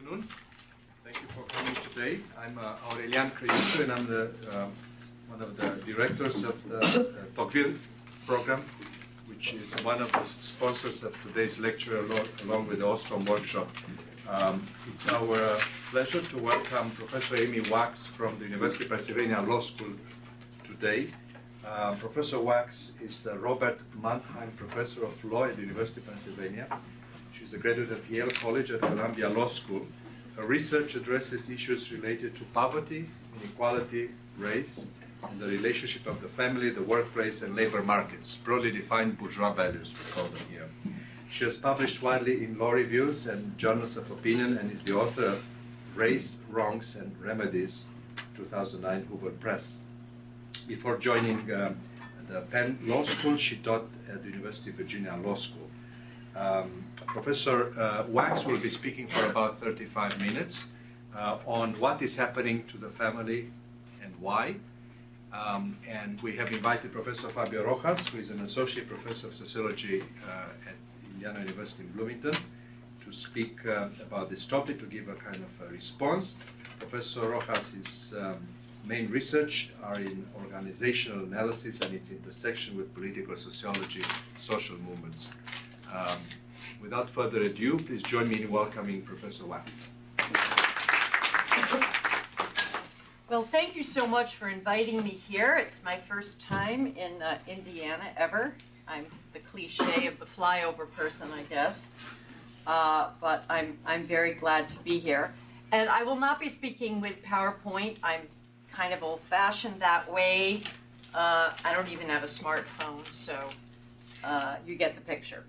afternoon. Thank you for coming today. I'm Aurelian Cristo, and I'm one of the directors of the Tocqueville program, which is one of the sponsors of today's lecture along with the Ostrom workshop. It's our pleasure to welcome Professor Amy Wax from the University of Pennsylvania Law School today. Professor Wax is the Robert Mannheim Professor of Law at the University of Pennsylvania. She's a graduate of Yale College at Columbia Law School. Her research addresses issues related to poverty, inequality, race, and the relationship of the family, the workplace, and labor markets, broadly defined bourgeois values, we call them here. She has published widely in law reviews and journals of opinion and is the author of Race, Wrongs, and Remedies, 2009, Hoover Press. Before joining the Penn Law School, she taught at the University of Virginia Law School. Professor Wax will be speaking for about 35 minutes on what is happening to the family and why. And we have invited Professor Fabio Rojas, who is an associate professor of sociology at Indiana University in Bloomington, to speak about this topic, to give a kind of a response. Professor Rojas' main research are in organizational analysis and its intersection with political sociology, social movements. Without further ado, please join me in welcoming Professor Wax. Well, thank you so much for inviting me here. It's my first time in Indiana ever. I'm the cliche of the flyover person, I guess. But I'm very glad to be here. And I will not be speaking with PowerPoint. I'm kind of old-fashioned that way. I don't even have a smartphone, so you get the picture.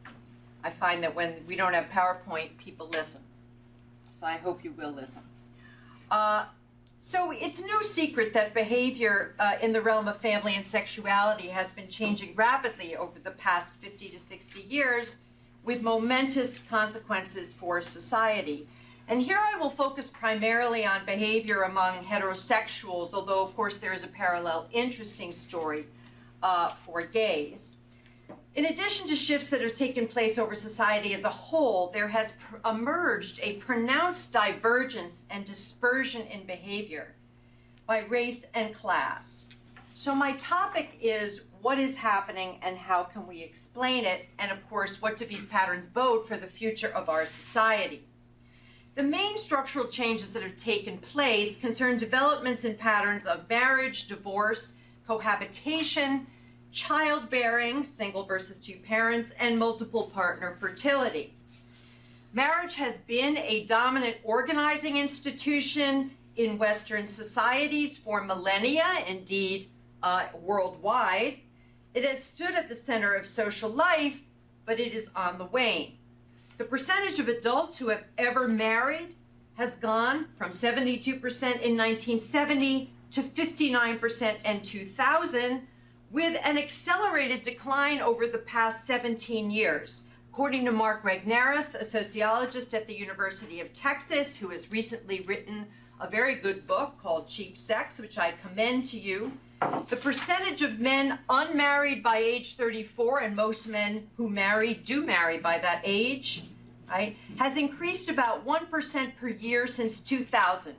I find that when we don't have PowerPoint, people listen. So I hope you will listen. So it's no secret that behavior in the realm of family and sexuality has been changing rapidly over the past 50 to 60 years with momentous consequences for society. And here I will focus primarily on behavior among heterosexuals, although of course there is a parallel interesting story for gays. In addition to shifts that have taken place over society as a whole, there has emerged a pronounced divergence and dispersion in behavior by race and class. So my topic is what is happening and how can we explain it, and of course, what do these patterns bode for the future of our society? The main structural changes that have taken place concern developments in patterns of marriage, divorce, cohabitation, childbearing, single versus two parents, and multiple partner fertility. Marriage has been a dominant organizing institution in Western societies for millennia, indeed worldwide. It has stood at the center of social life, but it is on the wane. The percentage of adults who have ever married has gone from 72% in 1970 to 59% in 2000, with an accelerated decline over the past 17 years. According to Mark Regnerus, a sociologist at the University of Texas, who has recently written a very good book called Cheap Sex, which I commend to you, the percentage of men unmarried by age 34, and most men who marry do marry by that age, right, has increased about 1% per year since 2000,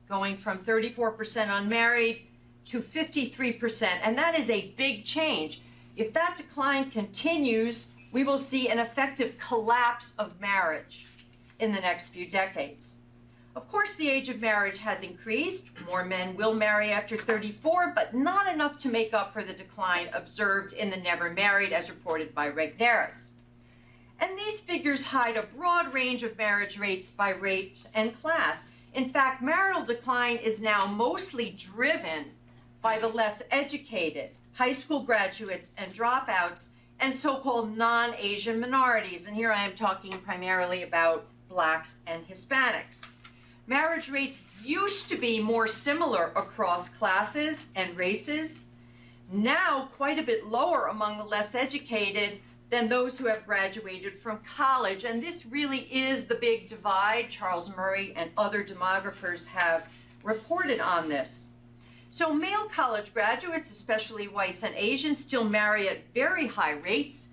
going from 34% unmarried to 53%, and that is a big change. If that decline continues, we will see an effective collapse of marriage in the next few decades. Of course, the age of marriage has increased. More men will marry after 34, but not enough to make up for the decline observed in the never married, as reported by Regnerus. And these figures hide a broad range of marriage rates by race and class. In fact, marital decline is now mostly driven by the less educated, high school graduates and dropouts, and so-called non-Asian minorities. And here I am talking primarily about blacks and Hispanics. Marriage rates used to be more similar across classes and races, now quite a bit lower among the less educated than those who have graduated from college. And this really is the big divide. Charles Murray and other demographers have reported on this. So male college graduates, especially whites and Asians, still marry at very high rates,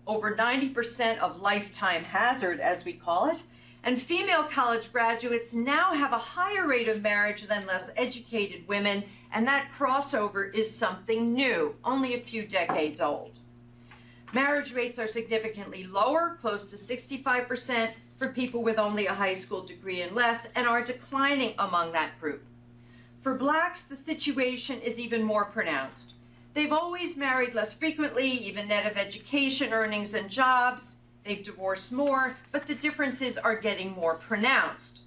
over 90% of lifetime hazard, as we call it, And female college graduates now have a higher rate of marriage than less educated women, and that crossover is something new, only a few decades old. Marriage rates are significantly lower, close to 65%, for people with only a high school degree and less, and are declining among that group. For blacks, the situation is even more pronounced. They've always married less frequently, even net of education, earnings, and jobs. They've divorced more, but the differences are getting more pronounced.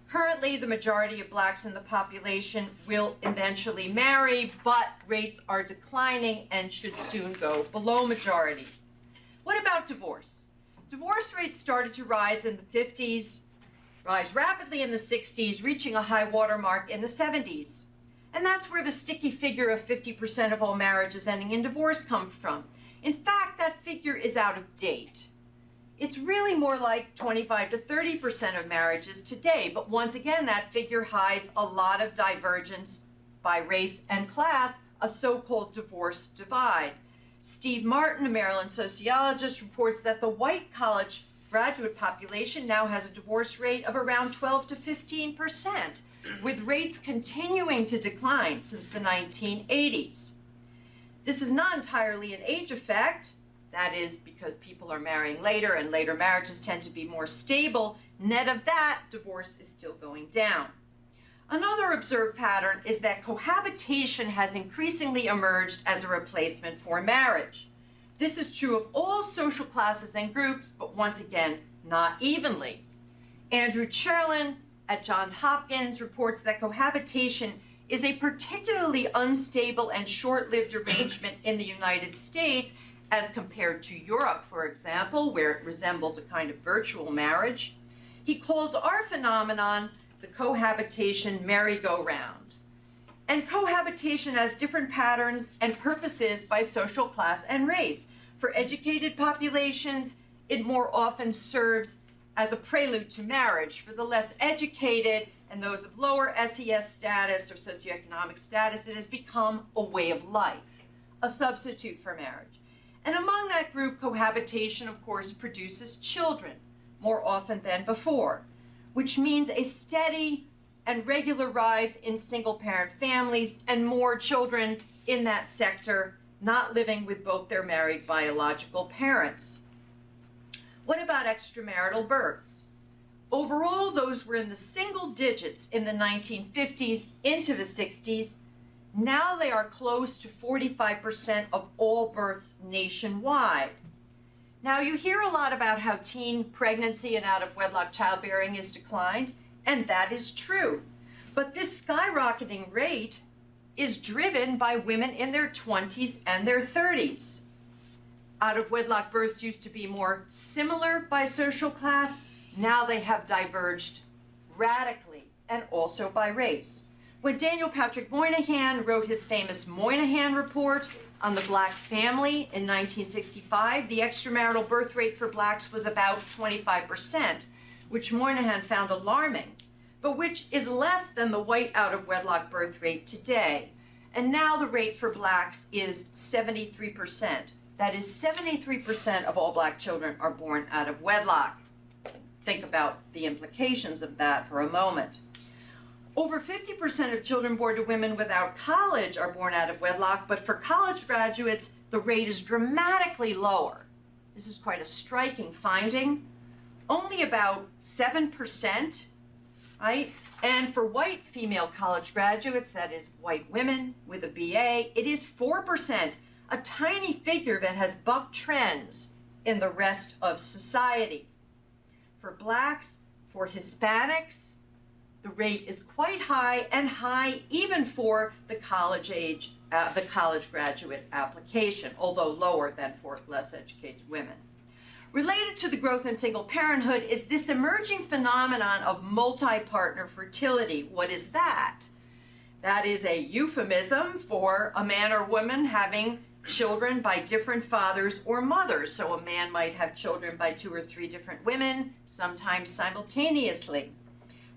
Currently, the majority of blacks in the population will eventually marry, but rates are declining and should soon go below majority. What about divorce? Divorce rates started to rise in the 50s, rise rapidly in the 60s, reaching a high watermark in the 70s. And that's where the sticky figure of 50% of all marriages ending in divorce comes from. In fact, that figure is out of date. It's really more like 25 to 30% of marriages today, but once again, that figure hides a lot of divergence by race and class, a so-called divorce divide. Steve Martin, a Maryland sociologist, reports that the white college graduate population now has a divorce rate of around 12 to 15%, with rates continuing to decline since the 1980s. This is not entirely an age effect. That is because people are marrying later and later marriages tend to be more stable. Net of that, divorce is still going down. Another observed pattern is that cohabitation has increasingly emerged as a replacement for marriage. This is true of all social classes and groups, but once again, not evenly. Andrew Cherlin at Johns Hopkins reports that cohabitation is a particularly unstable and short-lived arrangement in the United States as compared to Europe, for example, where it resembles a kind of virtual marriage. He calls our phenomenon the cohabitation merry-go-round. And cohabitation has different patterns and purposes by social class and race. For educated populations, it more often serves as a prelude to marriage. For the less educated and those of lower SES status or socioeconomic status, it has become a way of life, a substitute for marriage. And among that group, cohabitation, of course, produces children more often than before, which means a steady and regular rise in single-parent families and more children in that sector not living with both their married biological parents. What about extramarital births? Overall, those were in the single digits in the 1950s into the 60s. Now they are close to 45% of all births nationwide. Now you hear a lot about how teen pregnancy and out-of-wedlock childbearing is declined, and that is true. But this skyrocketing rate is driven by women in their 20s and their 30s. Out-of-wedlock births used to be more similar by social class. Now they have diverged radically, and also by race. When Daniel Patrick Moynihan wrote his famous Moynihan Report on the black family in 1965, the extramarital birth rate for blacks was about 25%, which Moynihan found alarming, but which is less than the white out-of-wedlock birth rate today. And now the rate for blacks is 73%. That is, 73% of all black children are born out of wedlock. Think about the implications of that for a moment. Over 50% of children born to women without college are born out of wedlock, but for college graduates, the rate is dramatically lower. This is quite a striking finding. Only about 7%, right? And for white female college graduates, that is white women with a BA, it is 4%, a tiny figure that has bucked trends in the rest of society. For blacks, for Hispanics, the rate is quite high, and high even for the college graduate application, although lower than for less educated women. Related to the growth in single parenthood is this emerging phenomenon of multi-partner fertility. What is that? That is a euphemism for a man or woman having children by different fathers or mothers. So a man might have children by 2 or 3 different women, sometimes simultaneously.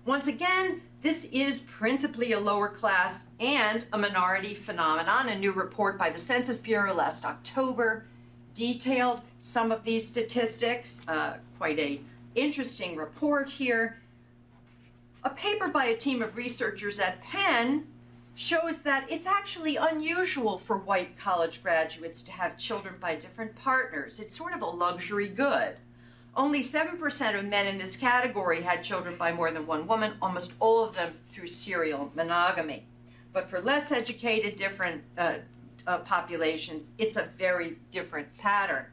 Once again, this is principally a lower class and a minority phenomenon. A new report by the Census Bureau last October detailed some of these statistics, quite a interesting report here. A paper by a team of researchers at Penn shows that it's actually unusual for white college graduates to have children by different partners. It's sort of a luxury good. Only 7% of men in this category had children by more than one woman, almost all of them through serial monogamy. But for less educated, different populations, it's a very different pattern.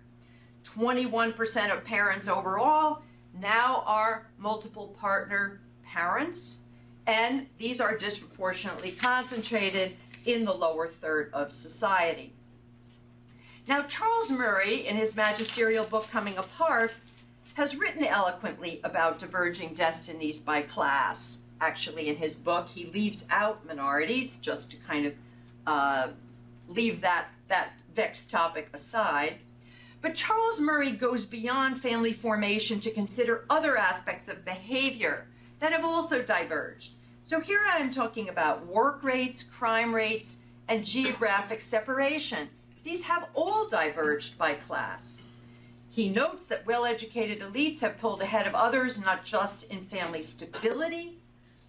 21% of parents overall now are multiple partner parents, and these are disproportionately concentrated in the lower third of society. Now, Charles Murray, in his magisterial book Coming Apart, has written eloquently about diverging destinies by class. Actually, in his book, he leaves out minorities, just to kind of leave that vexed topic aside. But Charles Murray goes beyond family formation to consider other aspects of behavior that have also diverged. So here I am talking about work rates, crime rates, and geographic separation. These have all diverged by class. He notes that well-educated elites have pulled ahead of others, not just in family stability,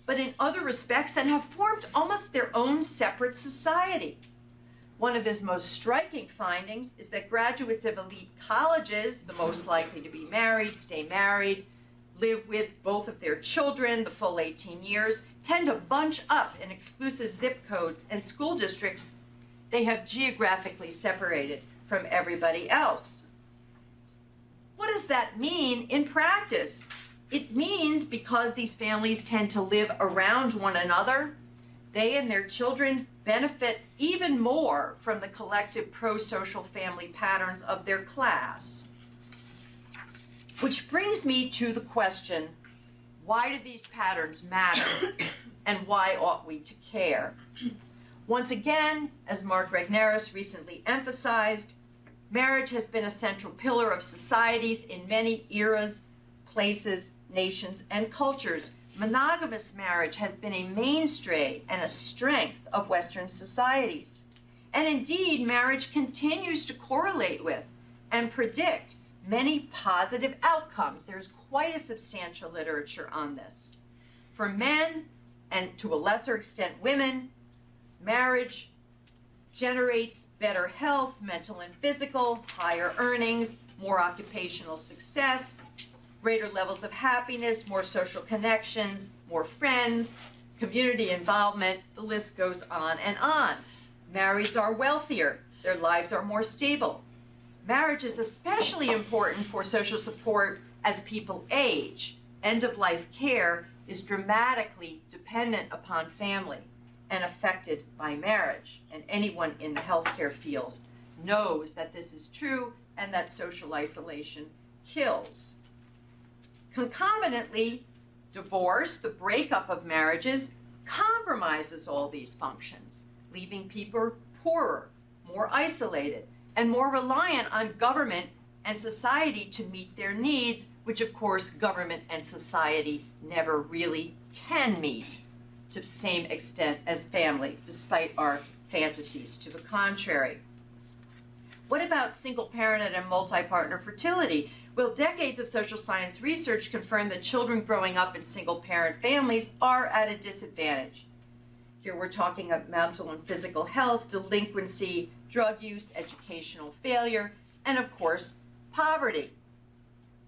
but in other respects, and have formed almost their own separate society. One of his most striking findings is that graduates of elite colleges, the most likely to be married, stay married, live with both of their children the full 18 years, tend to bunch up in exclusive zip codes and school districts they have geographically separated from everybody else. What does that mean in practice? It means because these families tend to live around one another, they and their children benefit even more from the collective pro-social family patterns of their class. Which brings me to the question, why do these patterns matter, and why ought we to care? Once again, as Mark Regnerus recently emphasized, marriage has been a central pillar of societies in many eras, places, nations, and cultures. Monogamous marriage has been a mainstay and a strength of Western societies. And indeed, marriage continues to correlate with and predict many positive outcomes. There's quite a substantial literature on this. For men, and to a lesser extent women, marriage generates better health, mental and physical, higher earnings, more occupational success, greater levels of happiness, more social connections, more friends, community involvement, the list goes on and on. Marrieds are wealthier, their lives are more stable. Marriage is especially important for social support as people age. End-of-life care is dramatically dependent upon family and affected by marriage. And anyone in the healthcare fields knows that this is true and that social isolation kills. Concomitantly, divorce, the breakup of marriages, compromises all these functions, leaving people poorer, more isolated, and more reliant on government and society to meet their needs, which of course government and society never really can meet to the same extent as family, despite our fantasies to the contrary. What about single-parent and multi-partner fertility? Well, decades of social science research confirm that children growing up in single-parent families are at a disadvantage. Here we're talking about mental and physical health, delinquency, drug use, educational failure, and of course, poverty.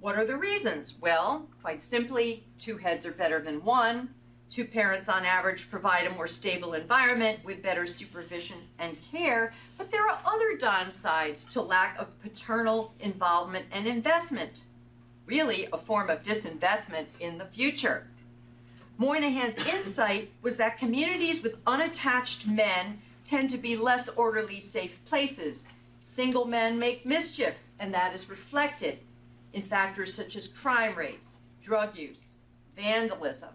What are the reasons? Well, quite simply, two heads are better than one. Two parents on average provide a more stable environment with better supervision and care, but there are other downsides to lack of paternal involvement and investment. Really, a form of disinvestment in the future. Moynihan's insight was that communities with unattached men tend to be less orderly, safe places. Single men make mischief, and that is reflected in factors such as crime rates, drug use, vandalism,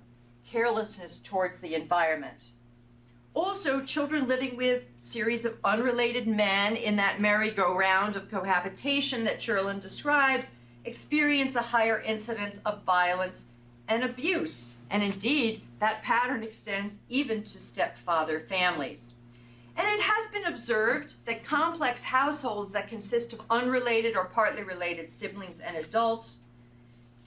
carelessness towards the environment. Also, children living with series of unrelated men in that merry-go-round of cohabitation that Cherlin describes experience a higher incidence of violence and abuse. And indeed, that pattern extends even to stepfather families. And it has been observed that complex households that consist of unrelated or partly related siblings and adults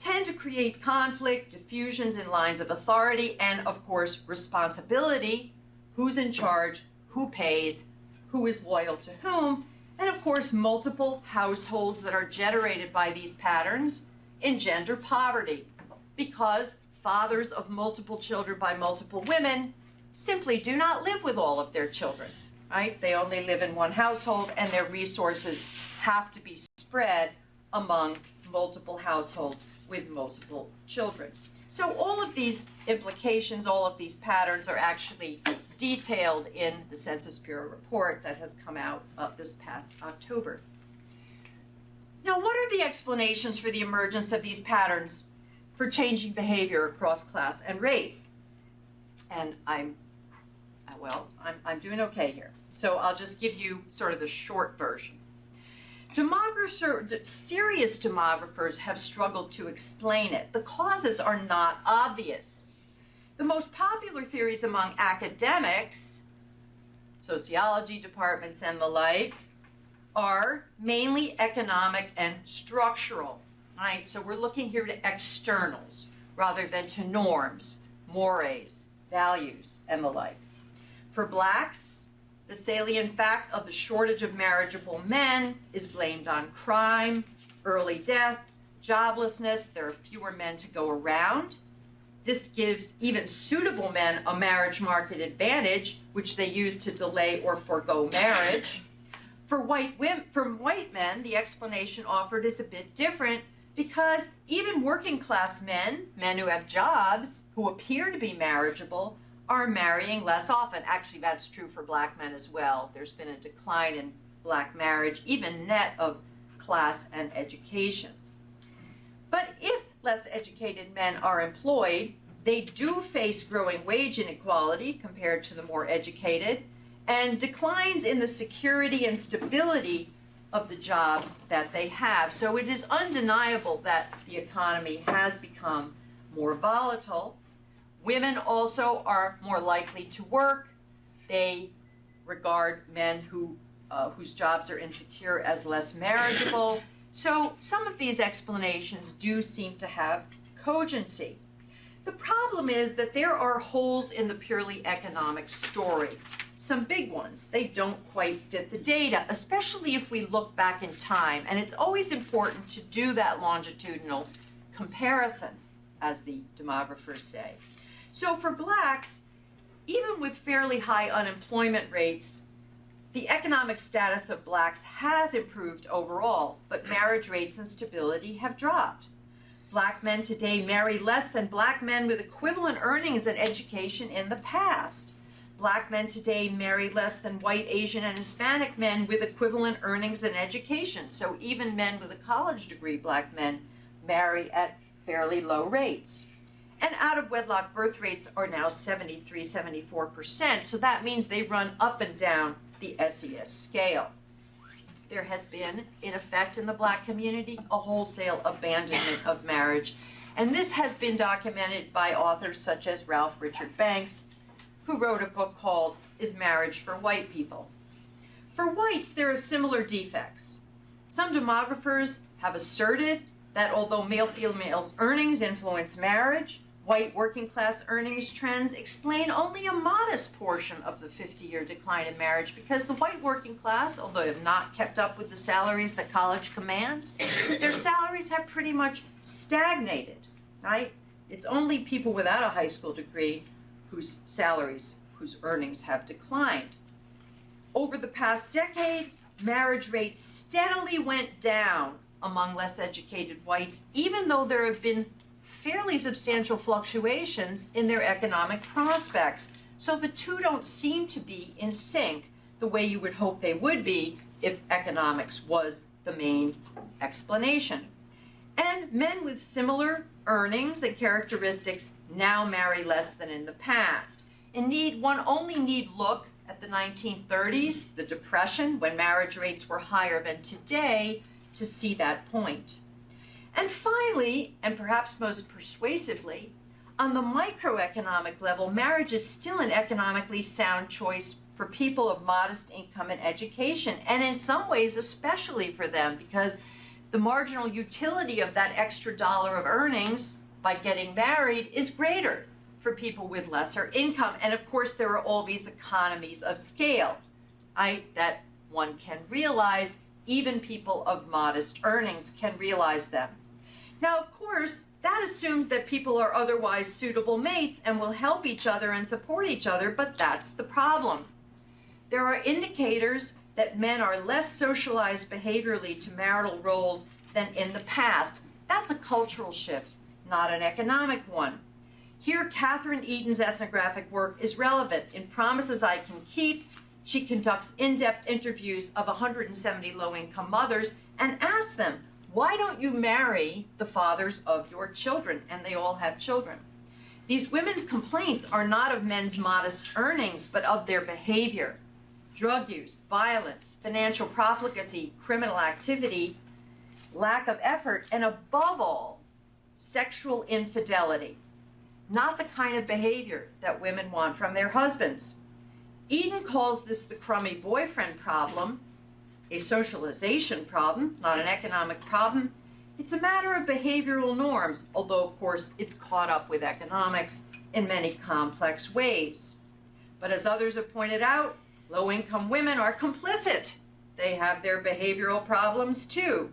tend to create conflict, diffusions in lines of authority, and of course, responsibility. Who's in charge, who pays, who is loyal to whom, and of course, multiple households that are generated by these patterns engender poverty, because fathers of multiple children by multiple women simply do not live with all of their children, right? They only live in one household, and their resources have to be spread among multiple households with multiple children. So all of these implications, all of these patterns are actually detailed in the Census Bureau report that has come out this past October. Now, what are the explanations for the emergence of these patterns for changing behavior across class and race? And I'm doing okay here. So I'll just give you sort of the short version. Serious demographers have struggled to explain it. The causes are not obvious. The most popular theories among academics, sociology departments and the like, are mainly economic and structural, right? So we're looking here to externals rather than to norms, mores, values, and the like. For blacks, the salient fact of the shortage of marriageable men is blamed on crime, early death, joblessness. There are fewer men to go around. This gives even suitable men a marriage market advantage, which they use to delay or forego marriage. For white men, the explanation offered is a bit different, because even working class men who have jobs, who appear to be marriageable, are marrying less often. Actually, that's true for black men as well. There's been a decline in black marriage, even net of class and education. But if less educated men are employed, they do face growing wage inequality compared to the more educated, and declines in the security and stability of the jobs that they have. So it is undeniable that the economy has become more volatile. Women also are more likely to work. They regard men whose jobs are insecure as less marriageable. So some of these explanations do seem to have cogency. The problem is that there are holes in the purely economic story. Some big ones. They don't quite fit the data, especially if we look back in time. And it's always important to do that longitudinal comparison, as the demographers say. So for blacks, even with fairly high unemployment rates, the economic status of blacks has improved overall, but marriage rates and stability have dropped. Black men today marry less than black men with equivalent earnings and education in the past. Black men today marry less than white, Asian, and Hispanic men with equivalent earnings and education. So even men with a college degree, black men, marry at fairly low rates. And out-of-wedlock birth rates are now 73, 74%, so that means they run up and down the SES scale. There has been, in effect in the black community, a wholesale abandonment of marriage, and this has been documented by authors such as Ralph Richard Banks, who wrote a book called Is Marriage for White People? For whites, there are similar defects. Some demographers have asserted that although male-female earnings influence marriage, white working-class earnings trends explain only a modest portion of the 50-year decline in marriage, because the white working class, although they have not kept up with the salaries that college commands, their salaries have pretty much stagnated, right? It's only people without a high school degree whose earnings have declined. Over the past decade, marriage rates steadily went down among less educated whites, even though there have been fairly substantial fluctuations in their economic prospects. So the two don't seem to be in sync the way you would hope they would be if economics was the main explanation. And men with similar earnings and characteristics now marry less than in the past. Indeed, one only need look at the 1930s, the Depression, when marriage rates were higher than today, to see that point. And finally, and perhaps most persuasively, on the microeconomic level, marriage is still an economically sound choice for people of modest income and education, and in some ways especially for them, because the marginal utility of that extra dollar of earnings by getting married is greater for people with lesser income. And of course, there are all these economies of scale that one can realize. Even people of modest earnings can realize them. Now, of course, that assumes that people are otherwise suitable mates and will help each other and support each other, but that's the problem. There are indicators that men are less socialized behaviorally to marital roles than in the past. That's a cultural shift, not an economic one. Here, Catherine Eaton's ethnographic work is relevant. In Promises I Can Keep, she conducts in-depth interviews of 170 low-income mothers and asks them, why don't you marry the fathers of your children? And they all have children. These women's complaints are not of men's modest earnings, but of their behavior. Drug use, violence, financial profligacy, criminal activity, lack of effort, and above all, sexual infidelity. Not the kind of behavior that women want from their husbands. Eden calls this the crummy boyfriend problem, a socialization problem, not an economic problem. It's a matter of behavioral norms, although of course it's caught up with economics in many complex ways. But as others have pointed out, low-income women are complicit. They have their behavioral problems too.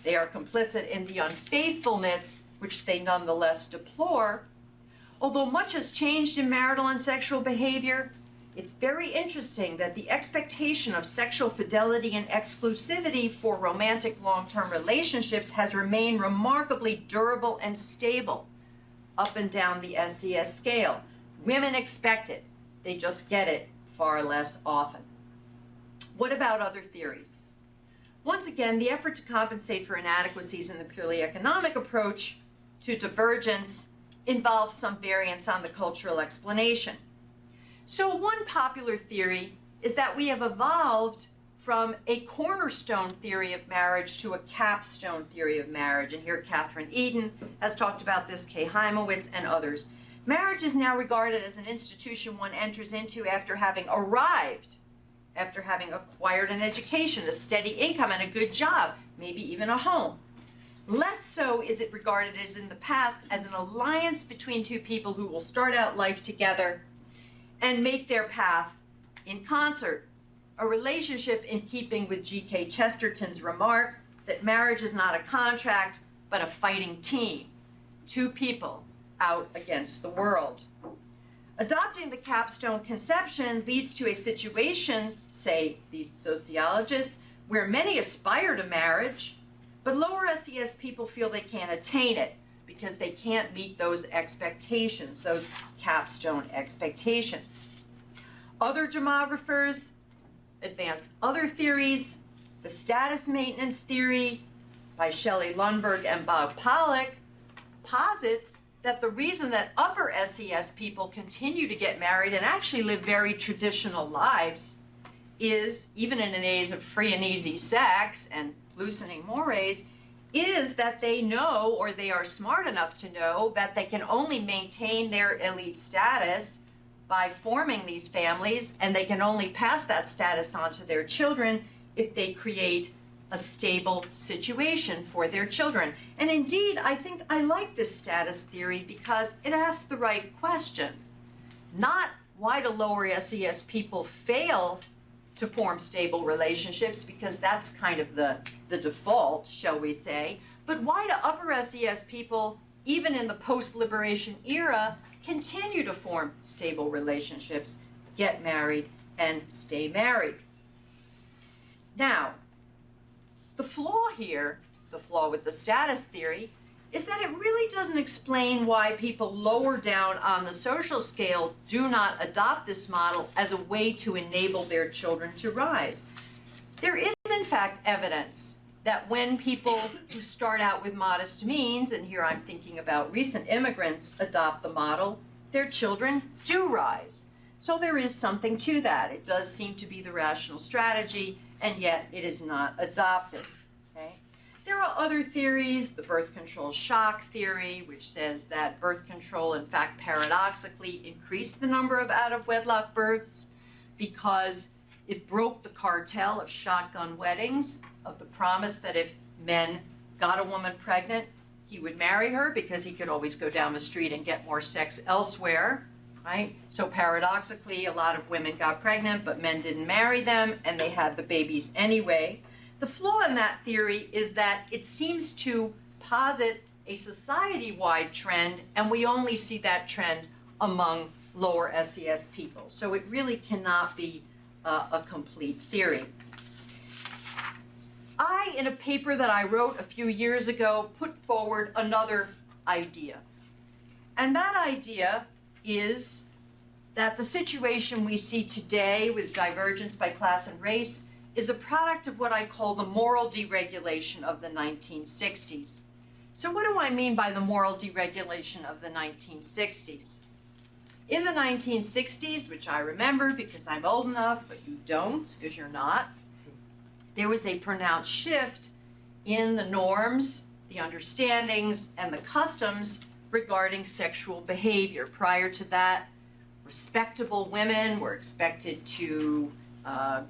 They are complicit in the unfaithfulness which they nonetheless deplore. Although much has changed in marital and sexual behavior, it's very interesting that the expectation of sexual fidelity and exclusivity for romantic long-term relationships has remained remarkably durable and stable up and down the SES scale. Women expect it. They just get it far less often. What about other theories? Once again, the effort to compensate for inadequacies in the purely economic approach to divergence involves some variance on the cultural explanation. So one popular theory is that we have evolved from a cornerstone theory of marriage to a capstone theory of marriage. And here Catherine Eden has talked about this, Kay Heimowitz, and others. Marriage is now regarded as an institution one enters into after having arrived, after having acquired an education, a steady income, and a good job, maybe even a home. Less so is it regarded as in the past as an alliance between two people who will start out life together and make their path in concert. A relationship in keeping with G.K. Chesterton's remark that marriage is not a contract, but a fighting team. Two people out against the world. Adopting the capstone conception leads to a situation, say these sociologists, where many aspire to marriage, but lower SES people feel they can't attain it because they can't meet those expectations, those capstone expectations. Other demographers advance other theories. The status maintenance theory by Shelley Lundberg and Bob Pollack posits that the reason that upper SES people continue to get married and actually live very traditional lives is, even in an age of free and easy sex and loosening mores, is that they know, or they are smart enough to know, that they can only maintain their elite status by forming these families, and they can only pass that status on to their children if they create a stable situation for their children. And indeed, I think I like this status theory because it asks the right question. Not why do lower SES people fail to form stable relationships, because that's kind of the default, shall we say, but why do upper SES people, even in the post-liberation era, continue to form stable relationships, get married, and stay married? Now, the flaw here, the flaw with the status theory, is that it really doesn't explain why people lower down on the social scale do not adopt this model as a way to enable their children to rise. There is, in fact, evidence that when people who start out with modest means, and here I'm thinking about recent immigrants, adopt the model, their children do rise. So there is something to that. It does seem to be the rational strategy, and yet it is not adopted. Okay? There are other theories, the birth control shock theory, which says that birth control, in fact, paradoxically increased the number of out-of-wedlock births because it broke the cartel of shotgun weddings, of the promise that if men got a woman pregnant, he would marry her because he could always go down the street and get more sex elsewhere, right? So paradoxically, a lot of women got pregnant, but men didn't marry them, and they had the babies anyway. The flaw in that theory is that it seems to posit a society-wide trend, and we only see that trend among lower SES people. So it really cannot be a complete theory. I, in a paper that I wrote a few years ago, put forward another idea. And that idea is that the situation we see today with divergence by class and race is a product of what I call the moral deregulation of the 1960s. So what do I mean by the moral deregulation of the 1960s? In the 1960s, which I remember because I'm old enough, but you don't because you're not, there was a pronounced shift in the norms, the understandings, and the customs regarding sexual behavior. Prior to that, respectable women were expected to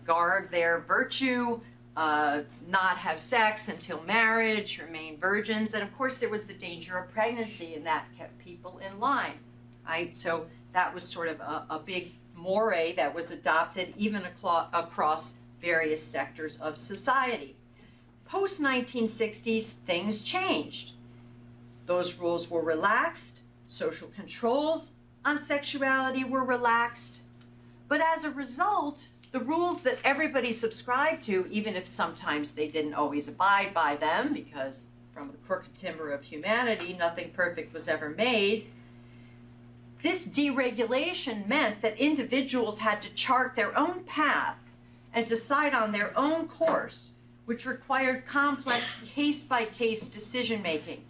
guard their virtue, not have sex until marriage, remain virgins, and of course there was the danger of pregnancy, and that kept people in line, right? So that was sort of a big moray that was adopted even across various sectors of society. Post-1960s, things changed. Those rules were relaxed, social controls on sexuality were relaxed, but as a result, the rules that everybody subscribed to, even if sometimes they didn't always abide by them, because from the crooked timber of humanity, nothing perfect was ever made, this deregulation meant that individuals had to chart their own path and decide on their own course, which required complex case-by-case decision-making.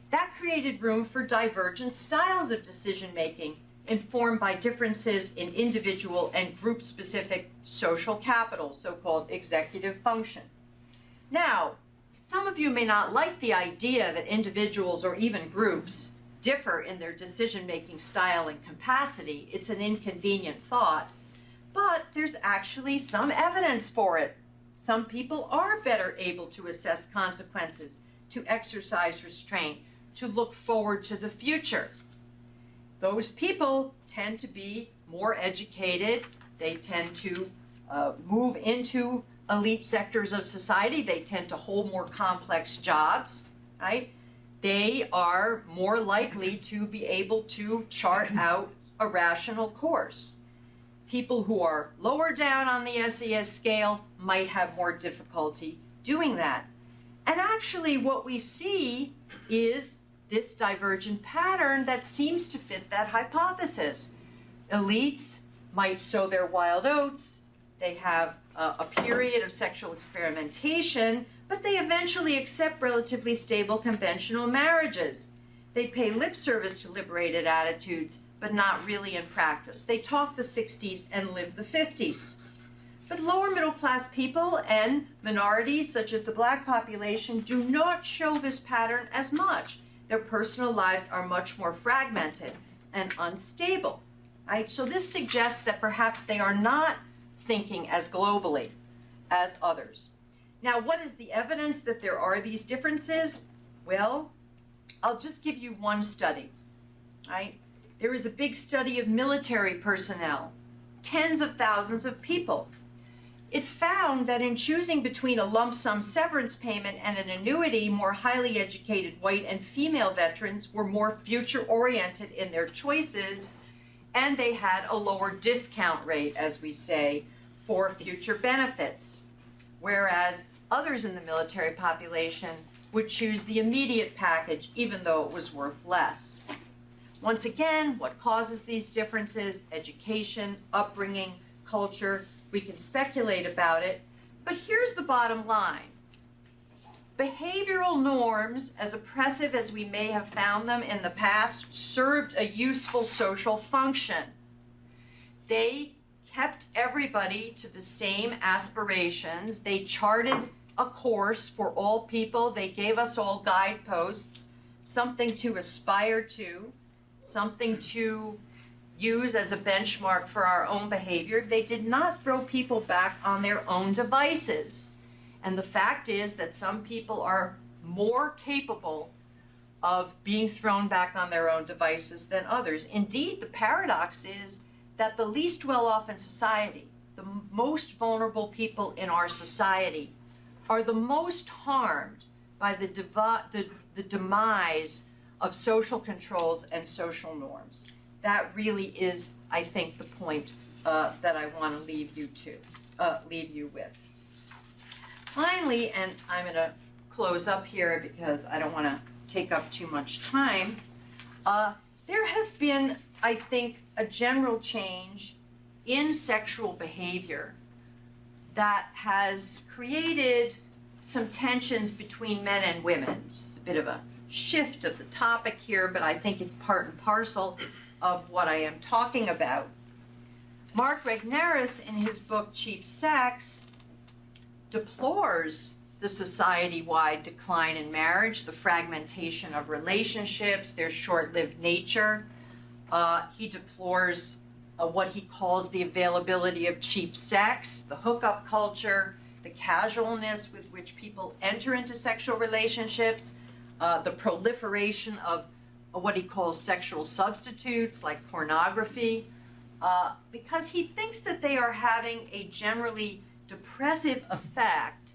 That created room for divergent styles of decision-making informed by differences in individual and group-specific social capital, so-called executive function. Now, some of you may not like the idea that individuals or even groups differ in their decision-making style and capacity. It's an inconvenient thought, but there's actually some evidence for it. Some people are better able to assess consequences, to exercise restraint, to look forward to the future. Those people tend to be more educated. They tend to move into elite sectors of society. They tend to hold more complex jobs, right? They are more likely to be able to chart out a rational course. People who are lower down on the SES scale might have more difficulty doing that. And actually what we see is this divergent pattern that seems to fit that hypothesis. Elites might sow their wild oats. They have a period of sexual experimentation, but they eventually accept relatively stable conventional marriages. They pay lip service to liberated attitudes, but not really in practice. They talk the 60s and live the 50s. But lower middle class people and minorities, such as the black population, do not show this pattern as much. Their personal lives are much more fragmented and unstable, right? So this suggests that perhaps they are not thinking as globally as others. Now, what is the evidence that there are these differences? Well, I'll just give you one study, right? There is a big study of military personnel, tens of thousands of people. It found that in choosing between a lump sum severance payment and an annuity, more highly educated white and female veterans were more future-oriented in their choices, and they had a lower discount rate, as we say, for future benefits, whereas others in the military population would choose the immediate package, even though it was worth less. Once again, what causes these differences? Education, upbringing, culture. We can speculate about it, but here's the bottom line. Behavioral norms, as oppressive as we may have found them in the past, served a useful social function. They kept everybody to the same aspirations. They charted a course for all people. They gave us all guideposts, something to aspire to, something to use as a benchmark for our own behavior. They did not throw people back on their own devices. And the fact is that some people are more capable of being thrown back on their own devices than others. Indeed, the paradox is that the least well-off in society, the most vulnerable people in our society, are the most harmed by the demise of social controls and social norms. That really is, I think, the point that I want to leave you with. Finally, and I'm going to close up here because I don't want to take up too much time, there has been, I think, a general change in sexual behavior that has created some tensions between men and women. It's a bit of a shift of the topic here, but I think it's part and parcel of what I am talking about. Mark Regnerus, in his book Cheap Sex, deplores the society-wide decline in marriage, the fragmentation of relationships, their short-lived nature. He deplores what he calls the availability of cheap sex, the hookup culture, the casualness with which people enter into sexual relationships, the proliferation of what he calls sexual substitutes like pornography, because he thinks that they are having a generally depressive effect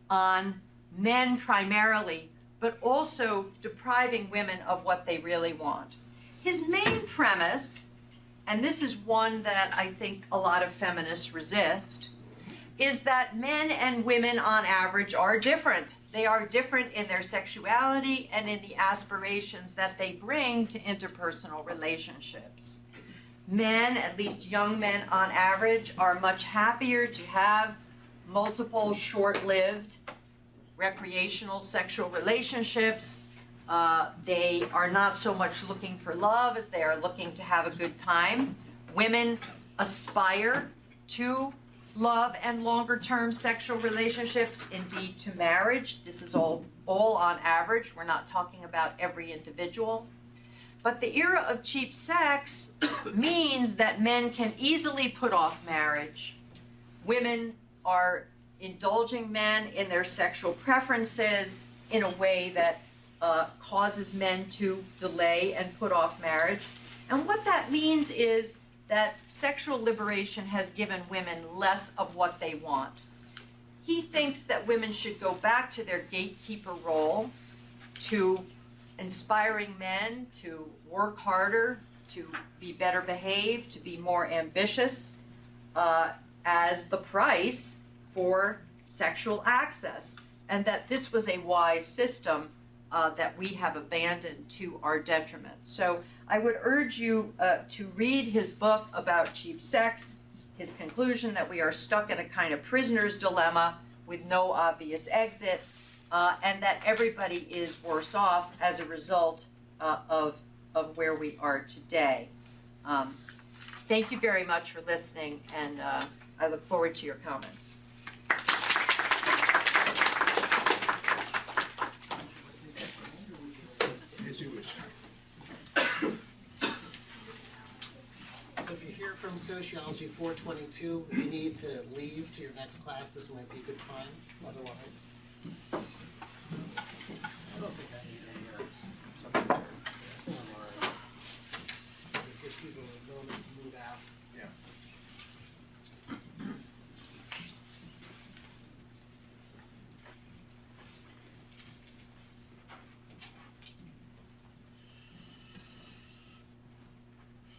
on men primarily, but also depriving women of what they really want. His main premise, and this is one that I think a lot of feminists resist, is that men and women on average are different. They are different in their sexuality and in the aspirations that they bring to interpersonal relationships. Men, at least young men on average, are much happier to have multiple short-lived recreational sexual relationships. They are not so much looking for love as they are looking to have a good time. Women aspire to love and longer-term sexual relationships, indeed to marriage. This is all on average. We're not talking about every individual. But the era of cheap sex means that men can easily put off marriage. Women are indulging men in their sexual preferences in a way that causes men to delay and put off marriage. And what that means is that sexual liberation has given women less of what they want. He thinks that women should go back to their gatekeeper role, to inspiring men to work harder, to be better behaved, to be more ambitious, as the price for sexual access, and that this was a wise system that we have abandoned to our detriment. So I would urge you to read his book about cheap sex, his conclusion that we are stuck in a kind of prisoner's dilemma with no obvious exit, and that everybody is worse off as a result of where we are today. Thank you very much for listening, and I look forward to your comments. As you wish. So if you're here from Sociology 422, if you need to leave to your next class, this might be a good time. Otherwise, I don't think I need any something there. I'm all right. Just give people a moment to move out. Yeah.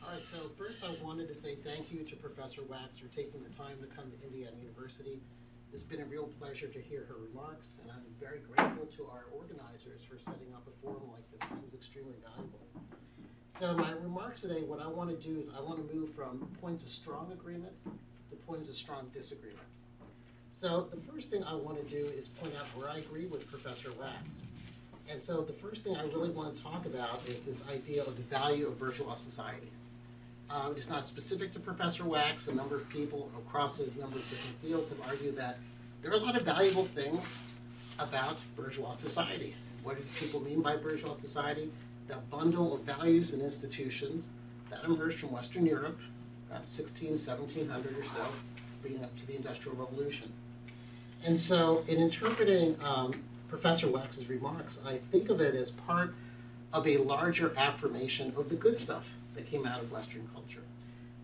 All right, so first I wanted to say thank you to Professor Wax for taking the time to come to Indiana University. It's been a real pleasure to hear her remarks, and I'm very grateful to our organizers for setting up a forum like this. This is extremely valuable. So my remarks today, what I want to do is I want to move from points of strong agreement to points of strong disagreement. So the first thing I want to do is point out where I agree with Professor Wax. And so the first thing I really want to talk about is this idea of the value of bourgeois society. It's not specific to Professor Wax. A number of people across a number of different fields have argued that there are a lot of valuable things about bourgeois society. What do people mean by bourgeois society? The bundle of values and institutions that emerged from Western Europe, about 1700 or so, leading up to the Industrial Revolution. And so in interpreting Professor Wax's remarks, I think of it as part of a larger affirmation of the good stuff that came out of Western culture.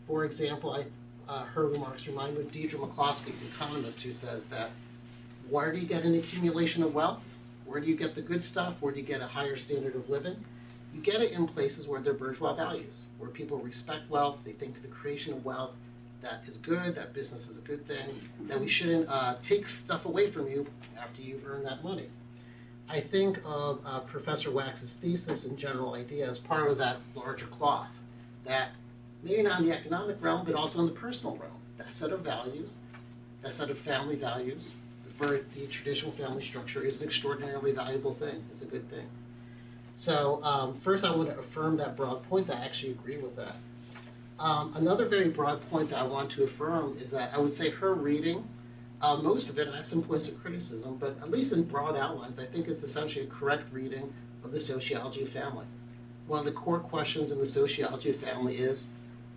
For example, her remarks remind me of Deidre McCloskey, the economist, who says that where do you get an accumulation of wealth? Where do you get the good stuff? Where do you get a higher standard of living? You get it in places where there are bourgeois values, where people respect wealth, they think the creation of wealth that is good, that business is a good thing, that we shouldn't take stuff away from you after you've earned that money. I think of Professor Wax's thesis and general idea as part of that larger cloth, that maybe not in the economic realm, but also in the personal realm. That set of values, that set of family values, the traditional family structure is an extraordinarily valuable thing, it's a good thing. So first I want to affirm that broad point that I actually agree with that. Another very broad point that I want to affirm is that I would say her reading, most of it, I have some points of criticism, but at least in broad outlines, I think it's essentially a correct reading of the sociology of family. One of the core questions in the sociology of family is,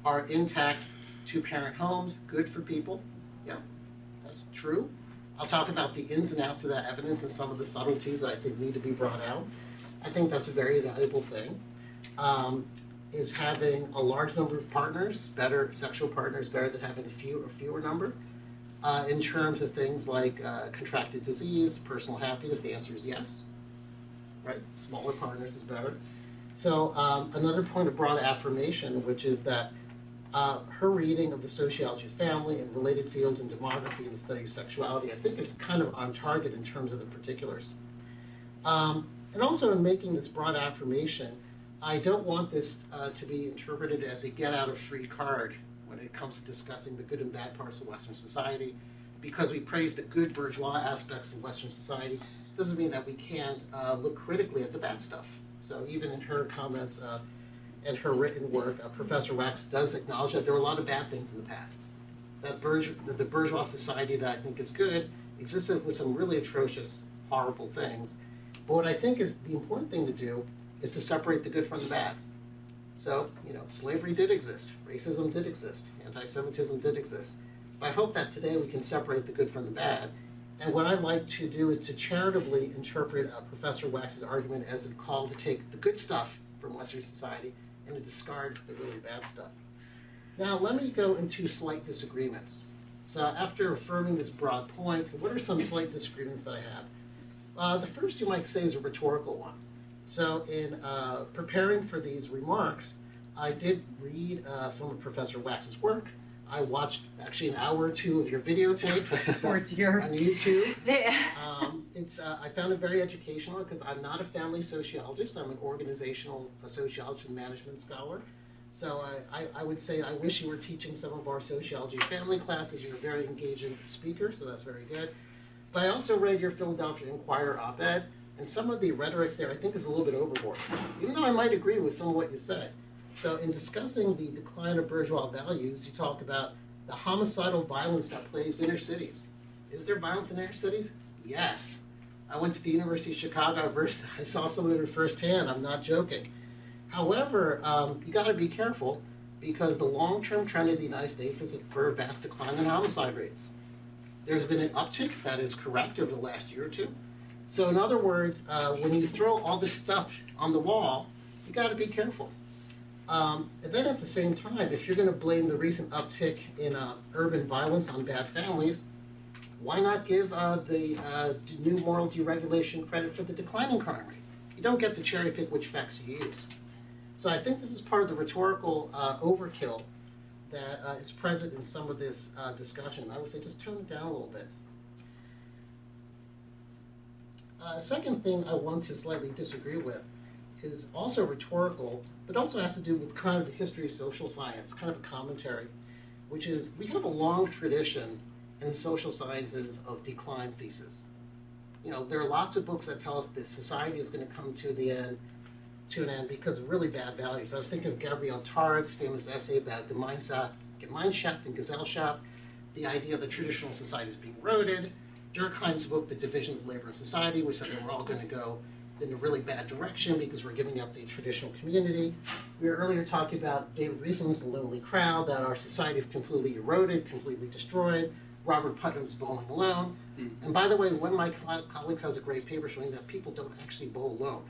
are intact two-parent homes good for people? Yeah, that's true. I'll talk about the ins and outs of that evidence and some of the subtleties that I think need to be brought out. I think that's a very valuable thing. Is having a large number of partners, better sexual partners, better than having a fewer number? In terms of things like contracted disease, personal happiness, the answer is yes. Right, smaller partners is better. So another point of broad affirmation, which is that her reading of the sociology of family and related fields in demography and the study of sexuality, I think is kind of on target in terms of the particulars. And also in making this broad affirmation, I don't want this to be interpreted as a get-out-of-free card when it comes to discussing the good and bad parts of Western society. Because we praise the good bourgeois aspects of Western society, doesn't mean that we can't look critically at the bad stuff. So even in her comments and her written work, Professor Wax does acknowledge that there were a lot of bad things in the past. That the bourgeois society that I think is good existed with some really atrocious, horrible things. But what I think is the important thing to do is to separate the good from the bad. So, slavery did exist, racism did exist, anti-Semitism did exist. But I hope that today we can separate the good from the bad. And what I'd like to do is to charitably interpret Professor Wax's argument as a call to take the good stuff from Western society and to discard the really bad stuff. Now, let me go into slight disagreements. So after affirming this broad point, what are some slight disagreements that I have? The first, you might say, is a rhetorical one. So in preparing for these remarks, I did read some of Professor Wax's work. I watched actually an hour or two of your videotape on YouTube. I found it very educational because I'm not a family sociologist. I'm an organizational sociologist and management scholar. So I would say I wish you were teaching some of our sociology family classes. You're a very engaging speaker, so that's very good. But I also read your Philadelphia Inquirer op-ed, and some of the rhetoric there I think is a little bit overboard, even though I might agree with some of what you said. So in discussing the decline of bourgeois values, you talk about the homicidal violence that plagues inner cities. Is there violence in inner cities? Yes. I went to the University of Chicago. I saw some of it firsthand. I'm not joking. However, you got to be careful because the long-term trend in the United States is for a vast decline in homicide rates. There's been an uptick that is correct over the last year or two. So in other words, when you throw all this stuff on the wall, you got to be careful. And then at the same time, if you're going to blame the recent uptick in urban violence on bad families, why not give the new moral deregulation credit for the decline in crime rate? You don't get to cherry pick which facts you use. So I think this is part of the rhetorical overkill that is present in some of this discussion. I would say just tone it down a little bit. Second thing I want to slightly disagree with is also rhetorical, but also has to do with kind of the history of social science, kind of a commentary, which is we have a long tradition in social sciences of decline thesis. There are lots of books that tell us that society is going to come to an end because of really bad values. I was thinking of Gabrielle Tarrett's famous essay about Gemeinschaft and Gesellschaft, the idea that traditional society is being eroded. Durkheim's book, The Division of Labor and Society, which said that we're all going to go in a really bad direction because we're giving up the traditional community. We were earlier talking about David Riesling's The Lonely Crowd, that our society is completely eroded, completely destroyed. Robert Putnam's Bowling Alone. And by the way, one of my colleagues has a great paper showing that people don't actually bowl alone.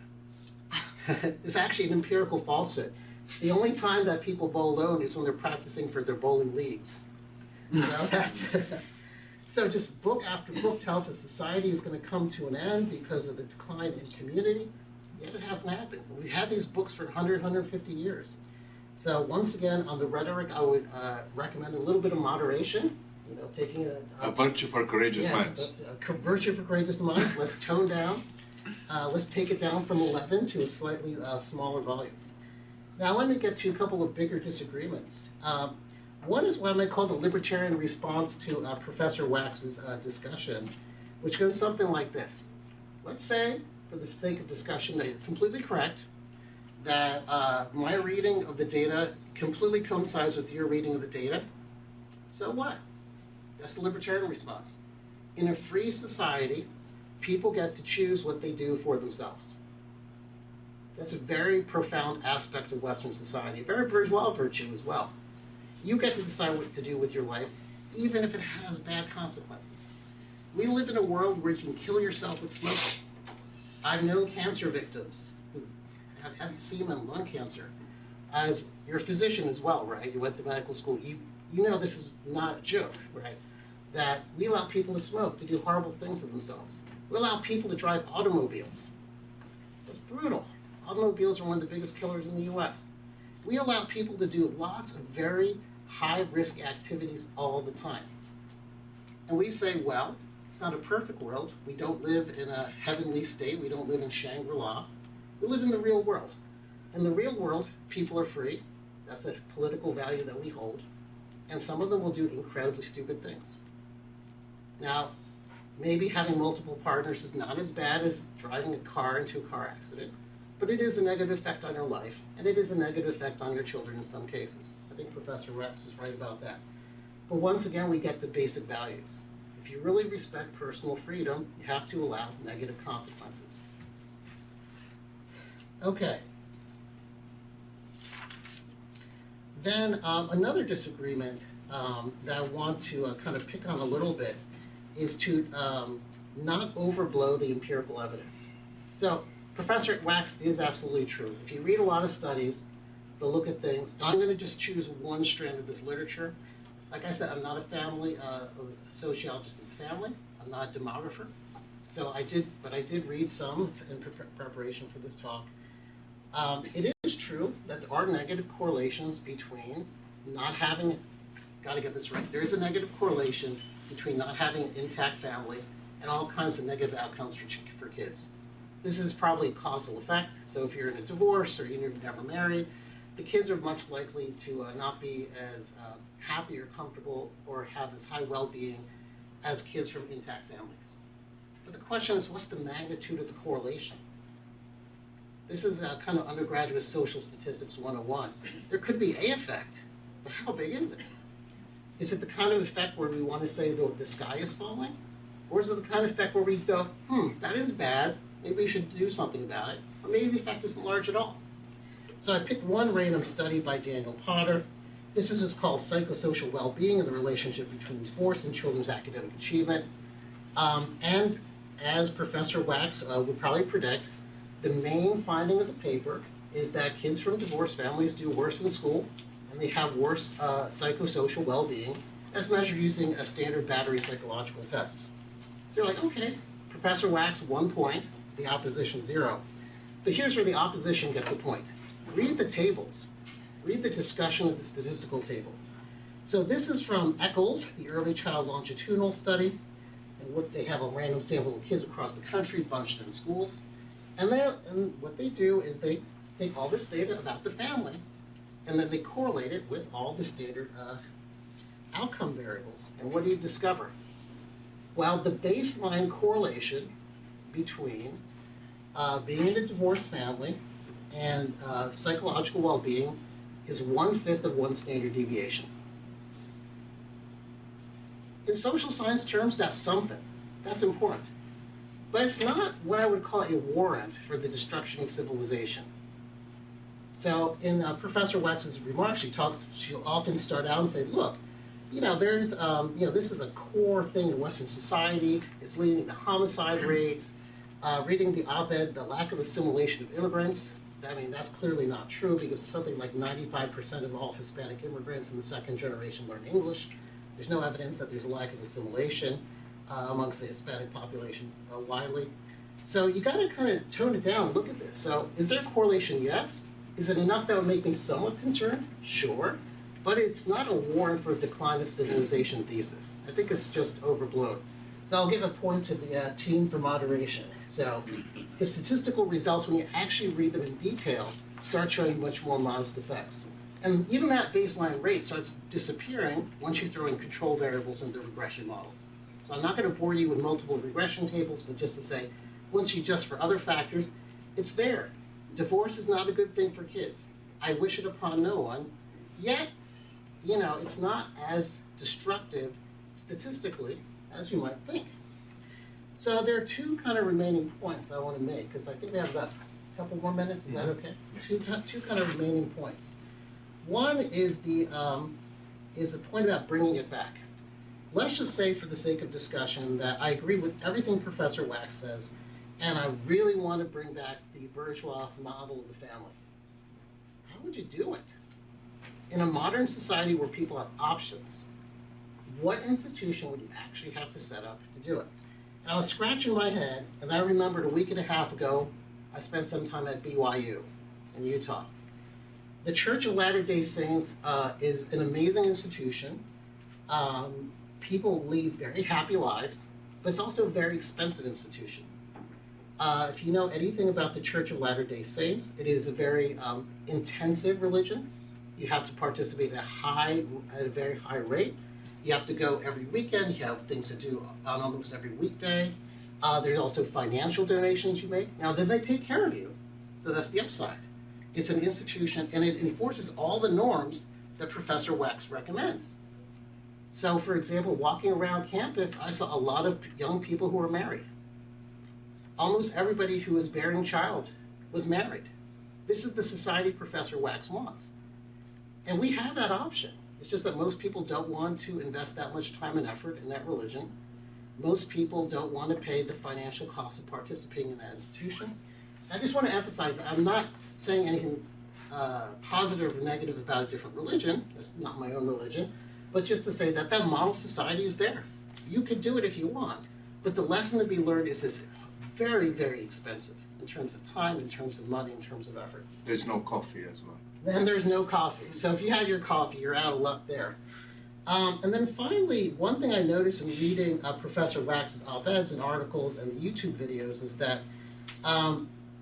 It's actually an empirical falsehood. The only time that people bowl alone is when they're practicing for their bowling leagues. So just book after book tells us society is going to come to an end because of the decline in community, yet it hasn't happened. We've had these books for 100, 150 years. So once again, on the rhetoric, I would recommend a little bit of moderation, taking a virtue for courageous minds. A virtue for courageous minds. Let's tone down. Let's take it down from 11 to a slightly smaller volume. Now let me get to a couple of bigger disagreements. One is what I might call the libertarian response to Professor Wax's discussion, which goes something like this. Let's say, for the sake of discussion, that you're completely correct, that my reading of the data completely coincides with your reading of the data. So what? That's the libertarian response. In a free society, people get to choose what they do for themselves. That's a very profound aspect of Western society, a very bourgeois virtue as well. You get to decide what to do with your life, even if it has bad consequences. We live in a world where you can kill yourself with smoking. I've known cancer victims who have emphysema and lung cancer. As you're a physician as well, right? You went to medical school. You know this is not a joke, right? That we allow people to smoke, to do horrible things to themselves. We allow people to drive automobiles. That's brutal. Automobiles are one of the biggest killers in the U.S. We allow people to do lots of very high-risk activities all the time. And we say, well, it's not a perfect world. We don't live in a heavenly state. We don't live in Shangri-La. We live in the real world. In the real world, people are free. That's a political value that we hold. And some of them will do incredibly stupid things. Now, maybe having multiple partners is not as bad as driving a car into a car accident, but it is a negative effect on your life, and it is a negative effect on your children in some cases. I think Professor Rex is right about that. But once again, we get to basic values. If you really respect personal freedom, you have to allow negative consequences. Okay. Then another disagreement that I want to kind of pick on a little bit is to not overblow the empirical evidence. So Professor Wax is absolutely true. If you read a lot of studies, they'll look at things. I'm going to just choose one strand of this literature. Like I said, I'm not a sociologist in family. I'm not a demographer. So I did read some in preparation for this talk. It is true that there are negative correlations between not having, got to get this right, there is a negative correlation between not having an intact family and all kinds of negative outcomes for kids. This is probably a causal effect. So if you're in a divorce or you're never married, the kids are much likely to not be as happy or comfortable or have as high well-being as kids from intact families. But the question is, what's the magnitude of the correlation? This is a kind of undergraduate social statistics 101. There could be a effect, but how big is it? Is it the kind of effect where we want to say the sky is falling? Or is it the kind of effect where we go, that is bad, maybe we should do something about it, or maybe the effect isn't large at all. So I picked one random study by Daniel Potter. This is just called Psychosocial Well-Being and the Relationship Between Divorce and Children's Academic Achievement. And as Professor Wax would probably predict, the main finding of the paper is that kids from divorced families do worse in school, and they have worse psychosocial well-being as measured using a standard battery psychological tests. So you're like, okay, Professor Wax, 1 point, the opposition 0. But here's where the opposition gets a point. Read the tables. Read the discussion of the statistical table. So this is from Eccles, the Early Child Longitudinal Study, and what they have a random sample of kids across the country bunched in schools. And what they do is they take all this data about the family, and then they correlate it with all the standard outcome variables. And what do you discover? Well, the baseline correlation between being in a divorced family and psychological well-being is 1/5 of one standard deviation. In social science terms, that's something. That's important. But it's not what I would call a warrant for the destruction of civilization. So in Professor Wax's remarks, she'll often start out and say, look, there's, this is a core thing in Western society. It's leading to homicide rates. Reading the op-ed, the lack of assimilation of immigrants, that's clearly not true because something like 95% of all Hispanic immigrants in the second generation learn English. There's no evidence that there's a lack of assimilation amongst the Hispanic population widely. So you got to kind of tone it down and look at this. So is there a correlation? Yes. Is it enough that would make me somewhat concerned? Sure. But it's not a warrant for a decline of civilization thesis. I think it's just overblown. So I'll give a point to the team for moderation. So the statistical results, when you actually read them in detail, start showing much more modest effects. And even that baseline rate starts disappearing once you throw in control variables in the regression model. So I'm not going to bore you with multiple regression tables, but just to say, once you adjust for other factors, it's there. Divorce is not a good thing for kids. I wish it upon no one. Yet, it's not as destructive statistically as you might think. So there are two kind of remaining points I want to make, because I think we have about a couple more minutes. Is that okay? Two kind of remaining points. One is the point about bringing it back. Let's just say, for the sake of discussion, that I agree with everything Professor Wax says, and I really want to bring back the bourgeois model of the family. How would you do it? In a modern society where people have options, what institution would you actually have to set up to do it? And I was scratching my head, and I remembered a week and a half ago, I spent some time at BYU in Utah. The Church of Latter-day Saints is an amazing institution. People lead very happy lives, but it's also a very expensive institution. If you know anything about the Church of Latter-day Saints, it is a very intensive religion. You have to participate at a very high rate. You have to go every weekend. You have things to do almost every weekday. There's also financial donations you make. Now, then they take care of you. So that's the upside. It's an institution, and it enforces all the norms that Professor Wax recommends. So, for example, walking around campus, I saw a lot of young people who were married. Almost everybody who was bearing a child was married. This is the society Professor Wax wants. And we have that option. It's just that most people don't want to invest that much time and effort in that religion. Most people don't want to pay the financial cost of participating in that institution. I just want to emphasize that I'm not saying anything positive or negative about a different religion. That's not my own religion. But just to say that that model society is there. You can do it if you want. But the lesson to be learned is this very, very expensive in terms of time, in terms of money, in terms of effort. There's no coffee as well. Then there's no coffee. So if you had your coffee, you're out of luck there. And then finally, one thing I noticed in reading Professor Wax's op-eds and articles and the YouTube videos is that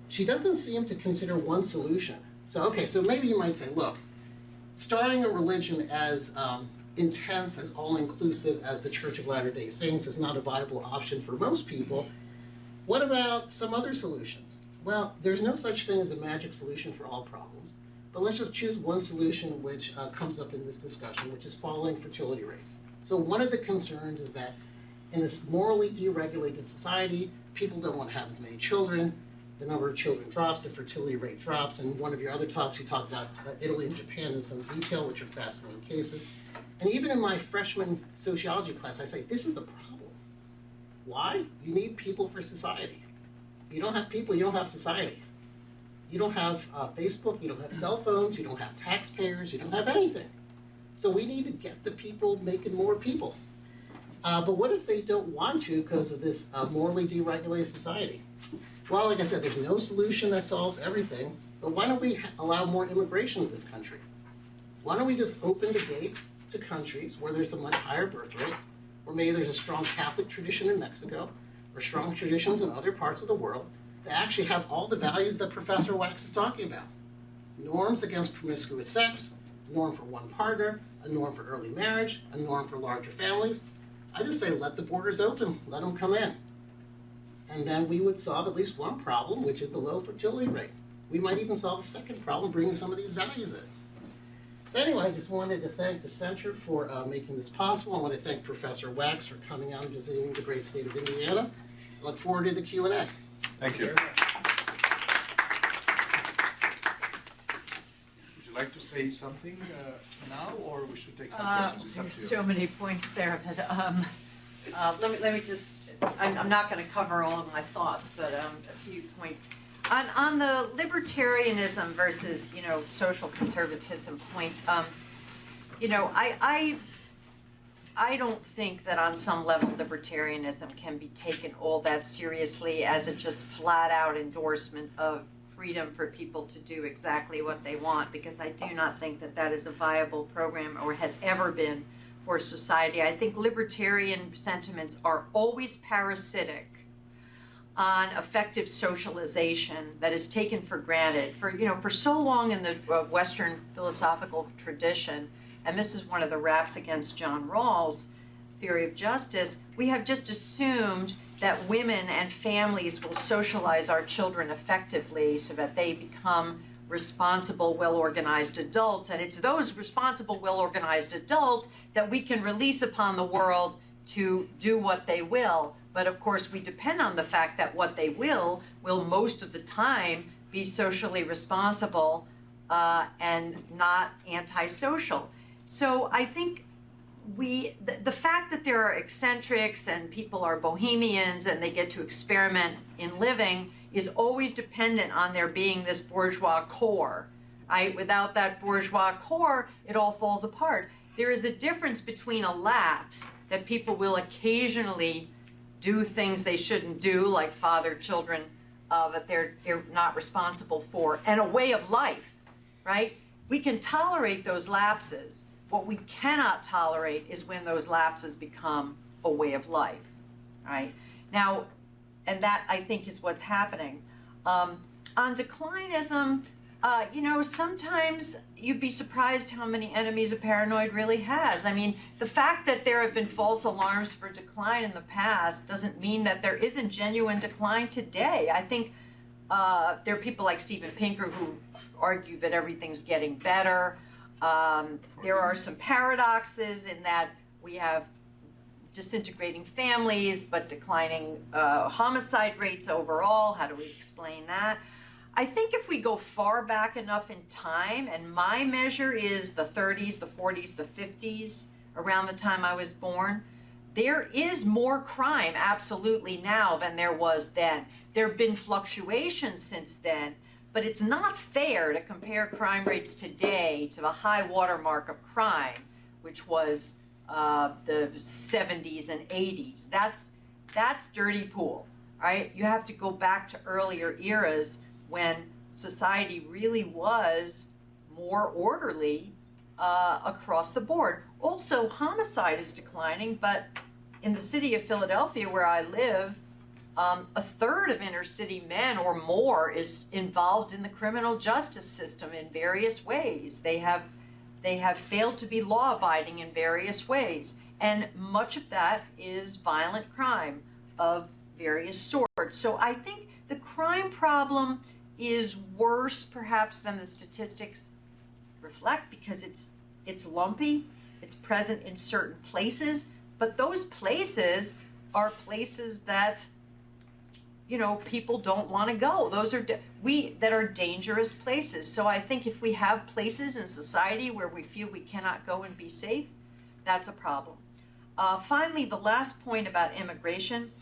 she doesn't seem to consider one solution. So maybe you might say, look, starting a religion as intense, as all-inclusive as the Church of Latter-day Saints is not a viable option for most people. What about some other solutions? Well, there's no such thing as a magic solution for all problems. But let's just choose one solution which comes up in this discussion, which is falling fertility rates. So one of the concerns is that in this morally deregulated society, people don't want to have as many children. The number of children drops, the fertility rate drops. And one of your other talks, you talked about Italy and Japan in some detail, which are fascinating cases. And even in my freshman sociology class, I say, this is a problem. Why? You need people for society. If you don't have people, you don't have society. You don't have Facebook, you don't have cell phones, you don't have taxpayers, you don't have anything. So we need to get the people making more people. But what if they don't want to because of this morally deregulated society? Well, like I said, there's no solution that solves everything, but why don't we allow more immigration to this country? Why don't we just open the gates to countries where there's a much higher birth rate, or maybe there's a strong Catholic tradition in Mexico, or strong traditions in other parts of the world, that actually have all the values that Professor Wax is talking about. Norms against promiscuous sex, a norm for one partner, a norm for early marriage, a norm for larger families. I just say let the borders open, let them come in. And then we would solve at least one problem, which is the low fertility rate. We might even solve a second problem, bringing some of these values in. So anyway, I just wanted to thank the Center for making this possible. I want to thank Professor Wax for coming out and visiting the great state of Indiana. I look forward to the Q&A. Thank you. Very much. Would you you like to say something now, or we should take some questions? It's up There's to you. so many points there, but let me just, I'm not going to cover all of my thoughts, but a few points. On the libertarianism versus, social conservatism point, I don't think that on some level libertarianism can be taken all that seriously as a just flat out endorsement of freedom for people to do exactly what they want, because I do not think that that is a viable program or has ever been for society. I think libertarian sentiments are always parasitic on effective socialization that is taken for granted. For so long in the Western philosophical tradition, and this is one of the raps against John Rawls' theory of justice, we have just assumed that women and families will socialize our children effectively so that they become responsible, well-organized adults. And it's those responsible, well-organized adults that we can release upon the world to do what they will. But of course, we depend on the fact that what they will most of the time be socially responsible and not antisocial. So I think the fact that there are eccentrics and people are bohemians and they get to experiment in living is always dependent on there being this bourgeois core. Right? Without that bourgeois core, it all falls apart. There is a difference between a lapse that people will occasionally do things they shouldn't do, like father children that they're not responsible for, and a way of life, right? We can tolerate those lapses. What we cannot tolerate is when those lapses become a way of life, right? Now, and that I think is what's happening. On declinism, sometimes you'd be surprised how many enemies a paranoid really has. I mean, the fact that there have been false alarms for decline in the past doesn't mean that there isn't genuine decline today. I think there are people like Steven Pinker who argue that everything's getting better. There are some paradoxes in that we have disintegrating families, but declining homicide rates overall. How do we explain that? I think if we go far back enough in time, and my measure is the 30s, the 40s, the 50s, around the time I was born, there is more crime absolutely now than there was then. There have been fluctuations since then, but it's not fair to compare crime rates today to the high watermark of crime, which was the 70s and 80s. That's dirty pool, right? You have to go back to earlier eras when society really was more orderly across the board. Also, homicide is declining, but in the city of Philadelphia, where I live, a third of inner city men or more is involved in the criminal justice system in various ways. They have failed to be law-abiding in various ways, and much of that is violent crime of various sorts. So I think the crime problem is worse perhaps than the statistics reflect, because it's lumpy, it's present in certain places, but those places are places that people don't want to go. Those are that are dangerous places. So I think if we have places in society where we feel we cannot go and be safe, that's a problem. Finally, the last point about immigration.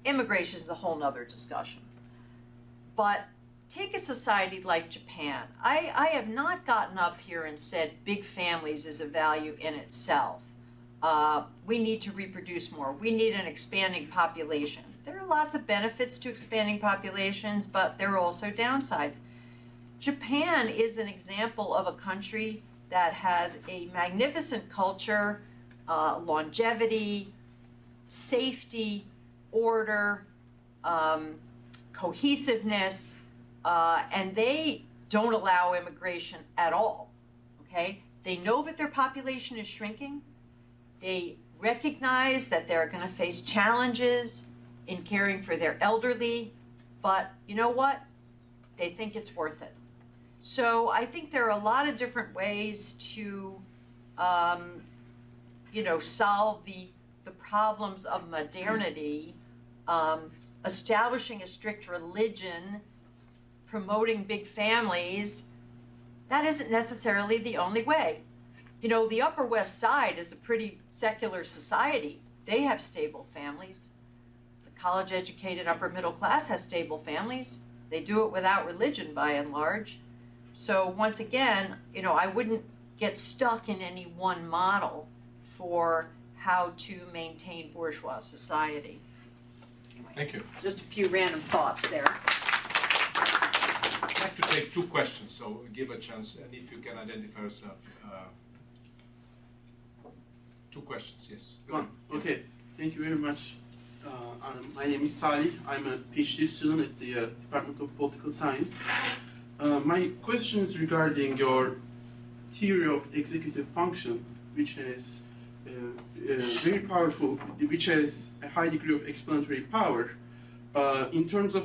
Immigration is a whole nother discussion. But take a society like Japan. I have not gotten up here and said big families is a value in itself. We need to reproduce more. We need an expanding population. There are lots of benefits to expanding populations, but there are also downsides. Japan is an example of a country that has a magnificent culture, longevity, safety, order, cohesiveness, and they don't allow immigration at all, okay? They know that their population is shrinking. They recognize that they're going to face challenges in caring for their elderly, but you know what? They think it's worth it. So I think there are a lot of different ways to, solve the problems of modernity. Establishing a strict religion, promoting big families, that isn't necessarily the only way. You know, the Upper West Side is a pretty secular society. They have stable families. The college-educated upper middle class has stable families. They do it without religion, by and large. So once again, you know, I wouldn't get stuck in any one model for how to maintain bourgeois society. Anyway, Thank you. just a few random thoughts there. I'd like to take 2 questions, so give a chance, and if you can identify yourself. 2 questions, yes. One. Okay, thank you very much. My name is Salih. I'm a PhD student at the Department of Political Science. My question is regarding your theory of executive function, which is very powerful, which has a high degree of explanatory power. In terms of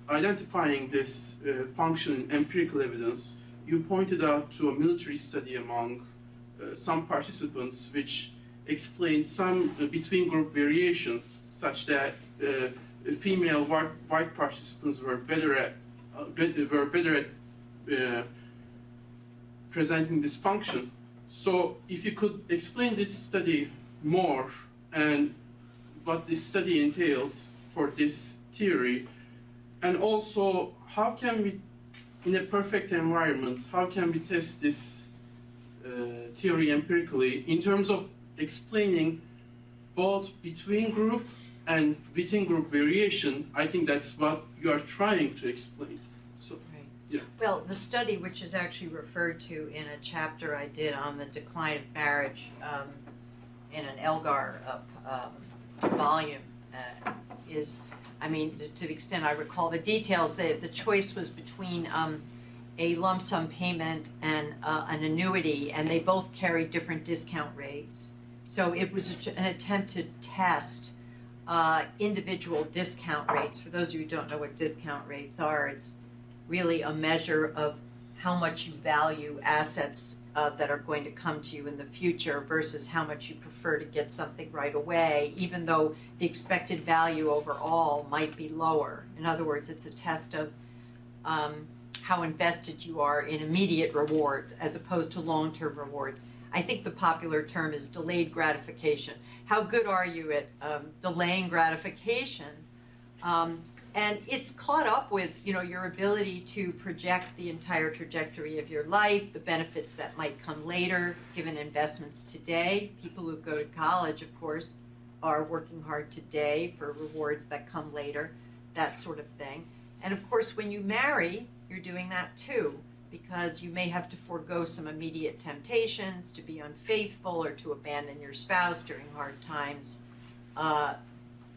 identifying this function in empirical evidence, you pointed out to a military study among some participants which explained some between-group variation, such that female white participants were better at presenting this function. So, if you could explain this study more and what this study entails for this theory, and also how can we, in a perfect environment, how can we test this theory empirically in terms of explaining both between group and within group variation? I think that's what you are trying to explain. So, Right. yeah. Well, the study, which is actually referred to in a chapter I did on the decline of marriage in an Elgar volume, is, I mean, to the extent I recall the details, the choice was between a lump sum payment and an annuity, and they both carry different discount rates. So it was an attempt to test individual discount rates. For those of you who don't know what discount rates are, it's really a measure of how much you value assets that are going to come to you in the future versus how much you prefer to get something right away, even though the expected value overall might be lower. In other words, it's a test of how invested you are in immediate rewards as opposed to long-term rewards. I think the popular term is delayed gratification. How good are you at delaying gratification? And it's caught up with, you know, your ability to project the entire trajectory of your life, the benefits that might come later, given investments today. People who go to college, of course, are working hard today for rewards that come later, that sort of thing. And of course, when you marry, you're doing that too, because you may have to forego some immediate temptations to be unfaithful or to abandon your spouse during hard times.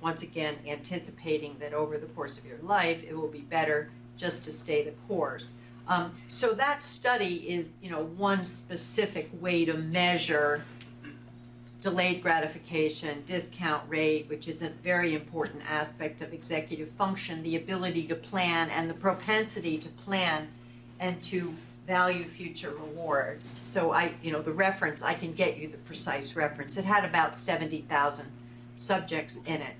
Once again, anticipating that over the course of your life, it will be better just to stay the course. So that study is, you know, one specific way to measure delayed gratification, discount rate, which is a very important aspect of executive function, the ability to plan and the propensity to plan and to value future rewards. So the reference, I can get you the precise reference. It had about 70,000 subjects in it.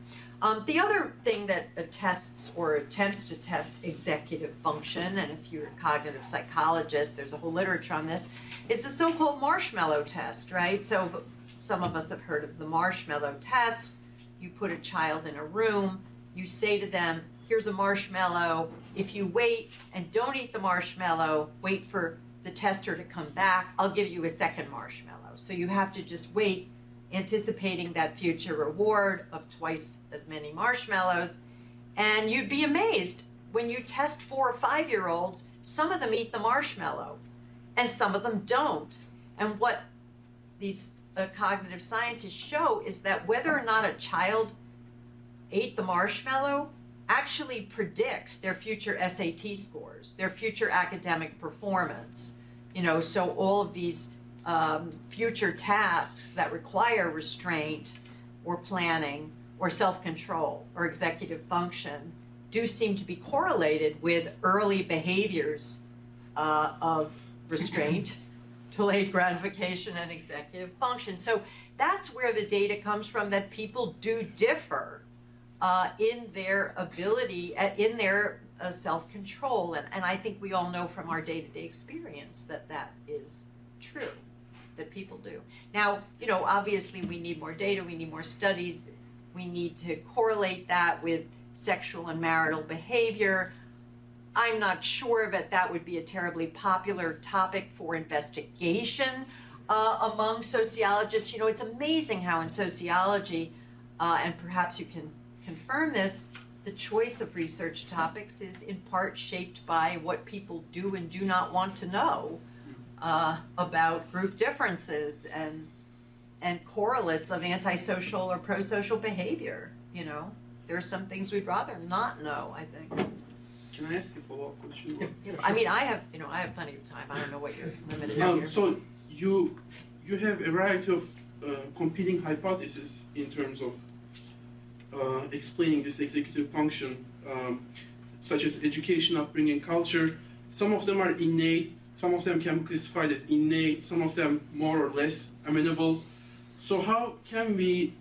The other thing that attests or attempts to test executive function, and if you're a cognitive psychologist, there's a whole literature on this, is the so-called marshmallow test, right? So some of us have heard of the marshmallow test. You put a child in a room, you say to them, here's a marshmallow. If you wait and don't eat the marshmallow, wait for the tester to come back, I'll give you a second marshmallow. So you have to just wait, anticipating that future reward of twice as many marshmallows. And you'd be amazed when you test 4 or 5-year-olds, some of them eat the marshmallow and some of them don't. And what these cognitive scientists show is that whether or not a child ate the marshmallow actually predicts their future SAT scores, their future academic performance. You know, so all of these future tasks that require restraint or planning or self-control or executive function do seem to be correlated with early behaviors of restraint, delayed gratification, and executive function. So that's where the data comes from, that people do differ in their ability, in their self-control, and I think we all know from our day-to-day experience that that is true, that people do. Now, obviously we need more data, we need more studies, we need to correlate that with sexual and marital behavior. I'm not sure that that would be a terribly popular topic for investigation among sociologists. It's amazing how in sociology, and perhaps you can confirm this, the choice of research topics is in part shaped by what people do and do not want to know about group differences and correlates of antisocial or prosocial behavior. There are some things we'd rather not know, I think. Can I ask a follow-up question? I mean, I have plenty of time. I don't know what your limit is here. So you have a variety of competing hypotheses in terms of explaining this executive function, such as education, upbringing, culture. Some of them are innate, some of them can be classified as innate, some of them more or less amenable. So how can we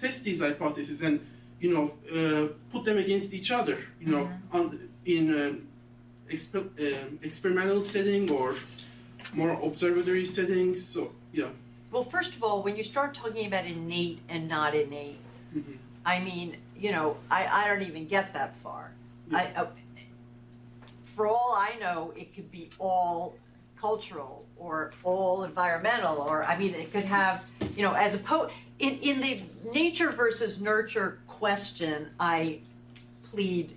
test these hypotheses and put them against each other, in an experimental setting or more observatory settings? So, yeah. Well, first of all, when you start talking about innate and not innate, I mean, I don't even get that far. Yeah. For all I know, it could be all cultural or all environmental, or I mean, it could have, as opposed in the nature versus nurture question, I plead,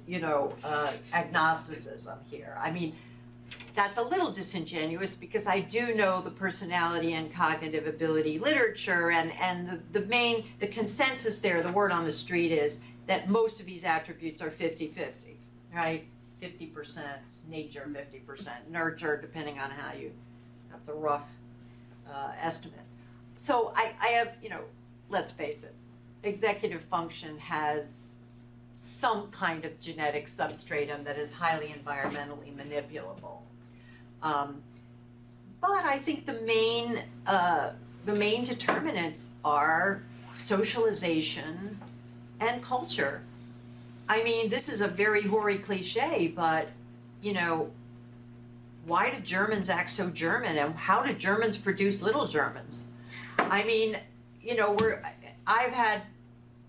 agnosticism here. I mean, that's a little disingenuous because I do know the personality and cognitive ability literature, and the consensus there, the word on the street is that most of these attributes are 50-50, right? 50% nature, 50% nurture, depending on how that's a rough estimate. So I have, let's face it, executive function has some kind of genetic substratum that is highly environmentally manipulable. But I think the main determinants are socialization and culture. I mean, this is a very hoary cliche, but, why do Germans act so German, and how do Germans produce little Germans? I mean, I've had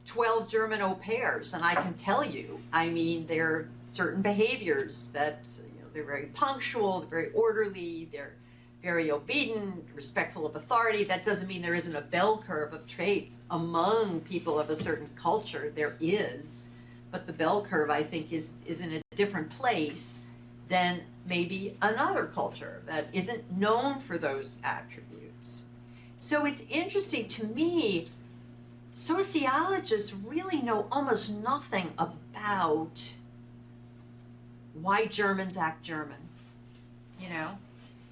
12 German au pairs, and I can tell you, I mean, there are certain behaviors that, they're very punctual, they're very orderly, they're very obedient, respectful of authority. That doesn't mean there isn't a bell curve of traits among people of a certain culture. There is. But the bell curve, I think, is in a different place than maybe another culture that isn't known for those attributes. So it's interesting to me, sociologists really know almost nothing about why Germans act German,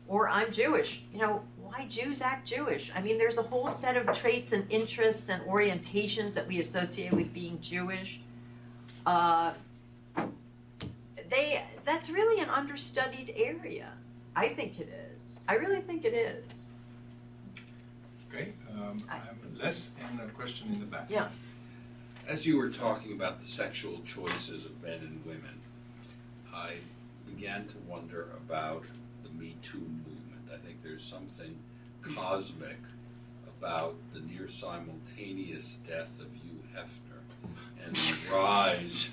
or I'm Jewish, why Jews act Jewish. I mean, there's a whole set of traits and interests and orientations that we associate with being Jewish. That's really an understudied area. I think it is. I really think it is. Okay, I have Les and a question in the back. Yeah. As you were talking about the sexual choices of men and women, I began to wonder about the Me Too movement. I think there's something cosmic about the near simultaneous death of Hugh Hefner and the rise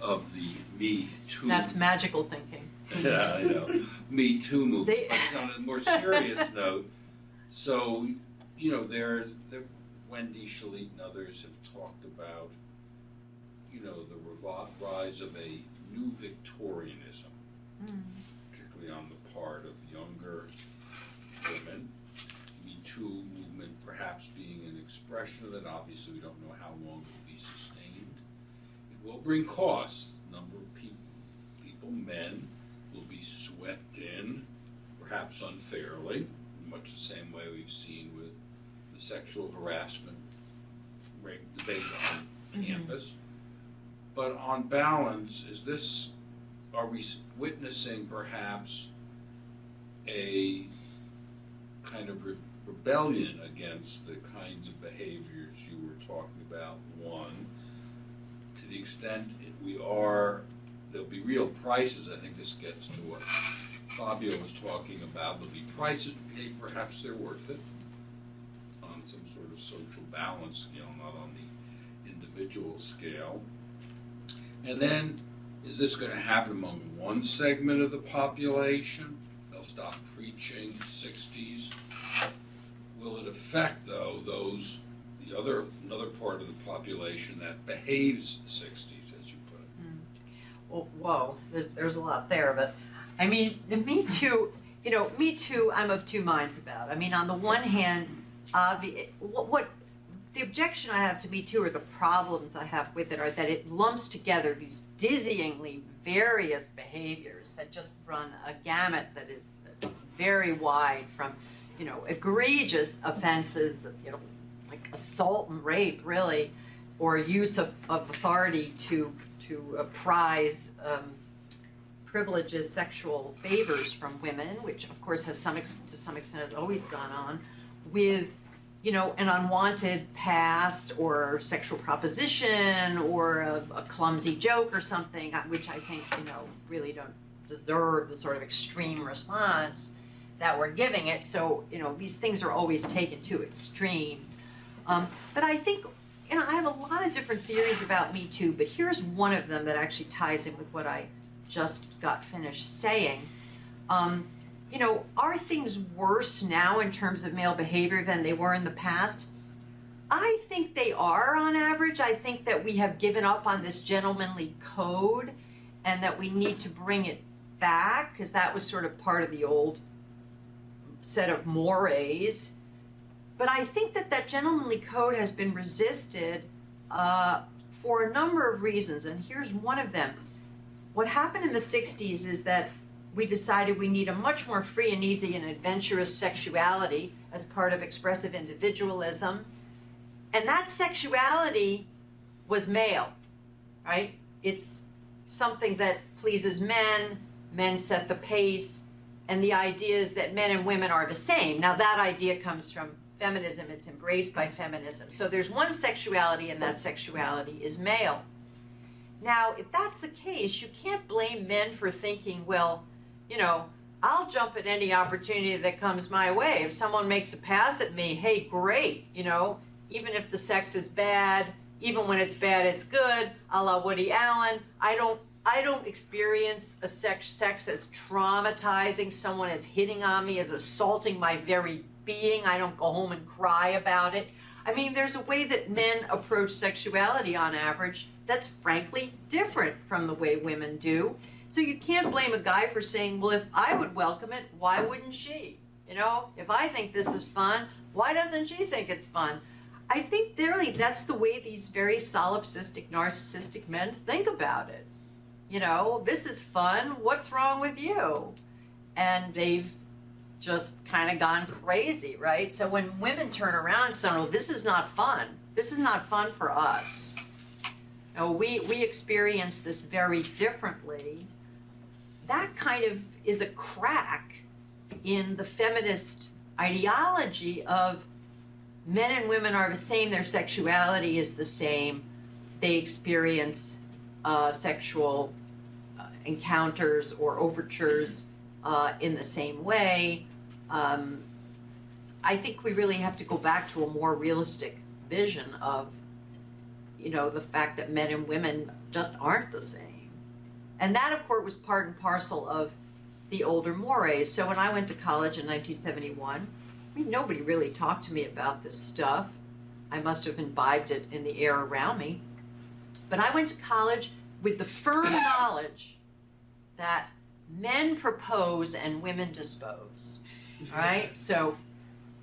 of the Me Too. That's magical thinking. Yeah, I know. Me Too movement. But on a more serious note, so, there Wendy Shalit and others have talked about, the rise of a new Victorianism, particularly on the part of younger women. Me Too movement perhaps being an expression of that. Obviously, we don't know how long it will be sustained. It will bring costs. A number of people, men, will be swept in, perhaps unfairly, in much the same way we've seen with the sexual harassment debate on campus. But on balance, are we witnessing perhaps a kind of rebellion against the kinds of behaviors you were talking about? One, to the extent there'll be real prices. I think this gets to what Fabio was talking about. There'll be prices paid, perhaps they're worth it, on some sort of social balance scale, not on the individual scale. And then, is this going to happen among one segment of the population? They'll stop preaching 60s. Will it affect, though, another part of the population that behaves 60s, as you put it? Well, whoa, there's a lot there, but I mean, the Me Too, Me Too, I'm of two minds about. I mean, on the one hand, what the objection I have to Me Too, or the problems I have with it, are that it lumps together these dizzyingly various behaviors that just run a gamut that is very wide, from egregious offenses, like assault and rape, really, or use of authority to prize privileges, sexual favors from women, which of course to some extent has always gone on, with an unwanted pass or sexual proposition or a clumsy joke or something, which I think really don't deserve the sort of extreme response that we're giving it. So these things are always taken to extremes. But I think I have a lot of different theories about Me Too, but here's one of them that actually ties in with what I just got finished saying. Are things worse now in terms of male behavior than they were in the past? I think they are on average. I think that we have given up on this gentlemanly code and that we need to bring it back, because that was sort of part of the old set of mores. But I think that gentlemanly code has been resisted for a number of reasons, and here's one of them. What happened in the 60s is that we decided we need a much more free and easy and adventurous sexuality as part of expressive individualism. And that sexuality was male, right? It's something that pleases men, men set the pace, and the idea is that men and women are the same. Now that idea comes from feminism, it's embraced by feminism. So there's one sexuality, and that sexuality is male. Now, if that's the case, you can't blame men for thinking, well, I'll jump at any opportunity that comes my way. If someone makes a pass at me, hey, great, even if the sex is bad, even when it's bad, it's good, a la Woody Allen. I don't experience a sex as traumatizing, someone as hitting on me, as assaulting my very being. I don't go home and cry about it. I mean, there's a way that men approach sexuality on average that's frankly different from the way women do. So you can't blame a guy for saying, well, if I would welcome it, why wouldn't she? If I think this is fun, why doesn't she think it's fun? I think really that's the way these very solipsistic, narcissistic men think about it. This is fun, what's wrong with you? And they've just kind of gone crazy, right? So when women turn around and say, oh, this is not fun. This is not fun for us. We experience this very differently. That kind of is a crack in the feminist ideology of men and women are the same, their sexuality is the same, they experience sexual encounters or overtures in the same way. I think we really have to go back to a more realistic vision of the fact that men and women just aren't the same. And that, of course, was part and parcel of the older mores. So when I went to college in 1971, nobody really talked to me about this stuff. I must have imbibed it in the air around me. But I went to college with the firm knowledge that men propose and women dispose. All right? So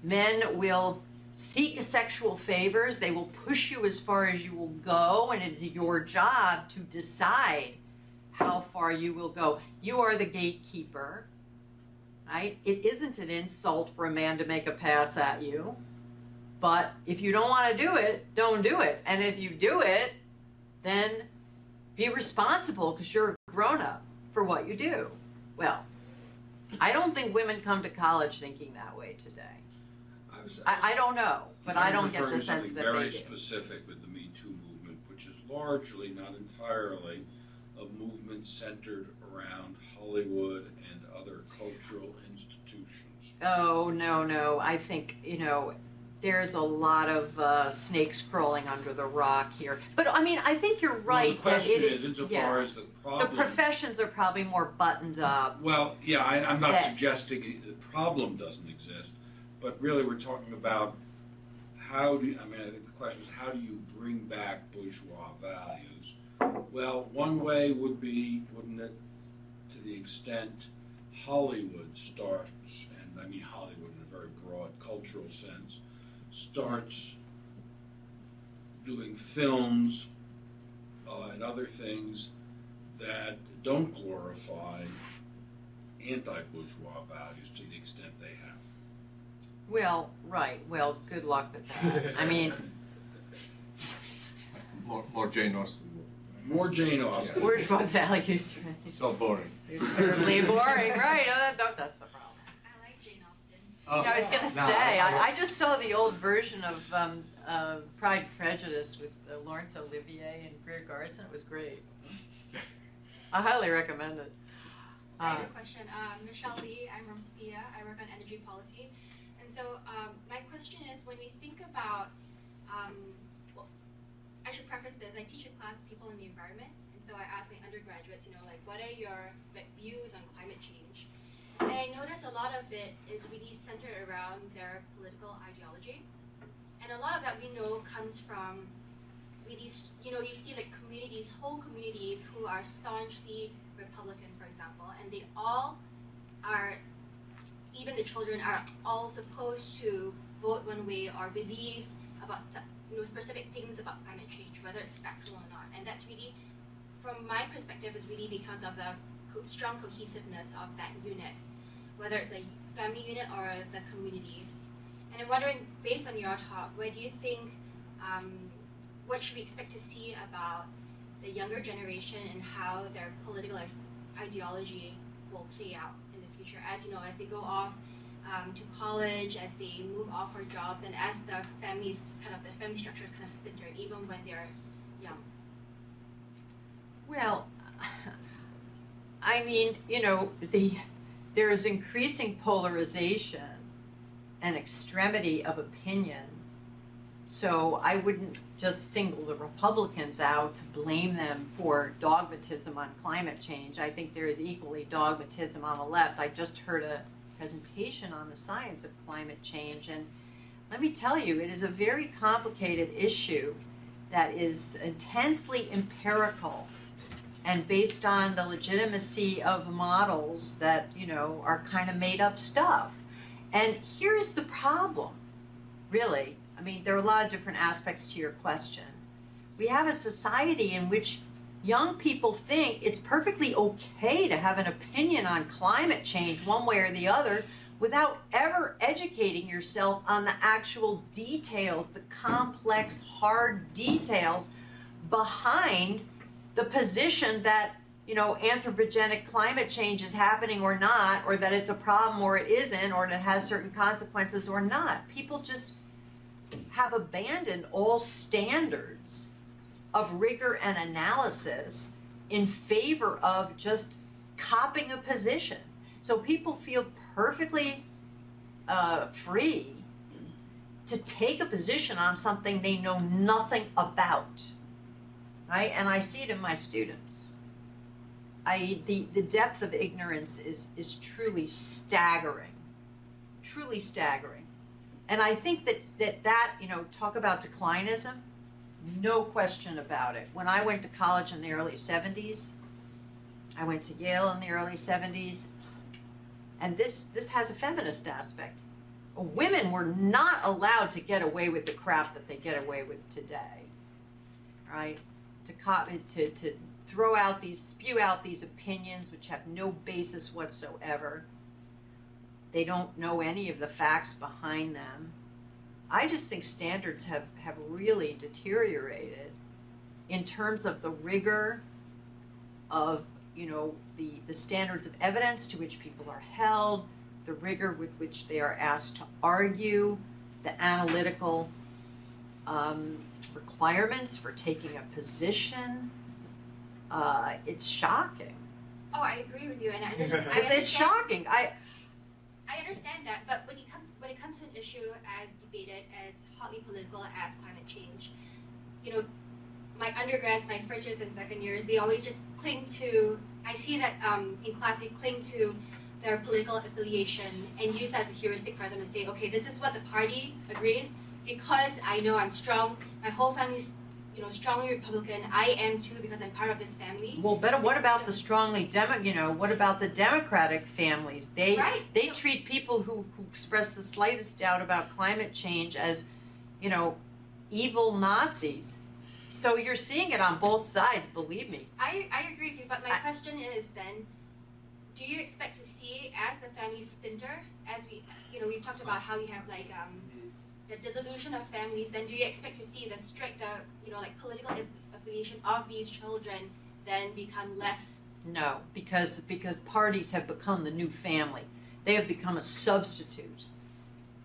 men will seek sexual favors. They will push you as far as you will go, and it's your job to decide how far you will go. You are the gatekeeper, right? It isn't an insult for a man to make a pass at you, but if you don't want to do it, don't do it. And if you do it, then be responsible, because you're a grown-up for what you do. Well, I don't think women come to college thinking that way today. I don't know, but I don't get the sense that they do. Very specific with the Me Too movement, which is largely, not entirely, a movement centered around Hollywood and other cultural institutions? Oh, no. I think, there's a lot of snakes crawling under the rock here. But, I mean, I think you're right. Well, the question that is, insofar as the problem... The professions are probably more buttoned up. Well, yeah, I'm not suggesting the problem doesn't exist, but really we're talking about I think the question is, how do you bring back bourgeois values? Well, one way would be, wouldn't it, to the extent Hollywood starts, and I mean Hollywood in a very broad cultural sense, starts doing films and other things that don't glorify anti-bourgeois values to the extent they have. Well, right. Well, good luck with that. I mean... More Jane Austen. More Jane Austen. Bourgeois values. So boring. Terribly boring, right? That's the problem. I like Jane Austen. Oh. Yeah, I was going to say, I just saw the old version of Pride and Prejudice with Laurence Olivier and Greer Garson. It was great. I highly recommend it. I have a question. Michelle Lee, I'm from SPIA. I work on energy policy. And so my question is, when we think about, well, I should preface this. I teach a class of people in the environment. And so I ask my undergraduates, what are your views on climate change? And I notice a lot of it is really centered around their political ideology. And a lot of that we know comes from really, you see like communities, whole communities who are staunchly Republican, for example, and they all are, even the children are all supposed to vote one way or believe about specific things about climate change, whether it's factual or not. And that's really, from my perspective, is really because of the strong cohesiveness of that unit, whether it's the family unit or the community. And I'm wondering, based on your talk, where do you think, what should we expect to see about the younger generation and how their political ideology will play out in the future, as as they go off to college, as they move off for jobs, and as the family structure is kind of splintered, even when they're young? Well, I mean, there is increasing polarization and extremity of opinion. So I wouldn't just single the Republicans out to blame them for dogmatism on climate change. I think there is equally dogmatism on the left. I just heard a presentation on the science of climate change, and let me tell you, it is a very complicated issue that is intensely empirical and based on the legitimacy of models that, are kind of made up stuff. And here's the problem, really. I mean, there are a lot of different aspects to your question. We have a society in which young people think it's perfectly okay to have an opinion on climate change one way or the other without ever educating yourself on the actual details, the complex, hard details behind the position that, anthropogenic climate change is happening or not, or that it's a problem or it isn't, or that it has certain consequences or not. People just have abandoned all standards of rigor and analysis in favor of just copying a position. So people feel perfectly free to take a position on something they know nothing about, right? And I see it in my students. The depth of ignorance is truly staggering, truly staggering. And I think that talk about declinism, no question about it. When I went to college in the early 70s, I went to Yale in the early 70s, and this has a feminist aspect. Women were not allowed to get away with the crap that they get away with today, right? To spew out these opinions which have no basis whatsoever. They don't know any of the facts behind them. I just think standards have really deteriorated in terms of the rigor of, the standards of evidence to which people are held, the rigor with which they are asked to argue, the analytical requirements for taking a position. It's shocking. Oh, I agree with you, and I understand. It's shocking. I understand that, but when it comes to an issue as debated, as hotly political as climate change, you know, my undergrads, my first years and second years, they always just cling to. I see that in class they cling to their political affiliation and use that as a heuristic for them to say, okay, this is what the party agrees because I know I'm strong. My whole family's, you know, strongly Republican. I am too because I'm part of this family. Well, better. What about the strongly what about the Democratic families? They treat people who express the slightest doubt about climate change as, you know, evil Nazis. So you're seeing it on both sides. Believe me. I agree with you, but my question is then, do you expect to see as the family splinter, as we've talked about how you have like the dissolution of families, then do you expect to see the political affiliation of these children then become less? No, because parties have become the new family. They have become a substitute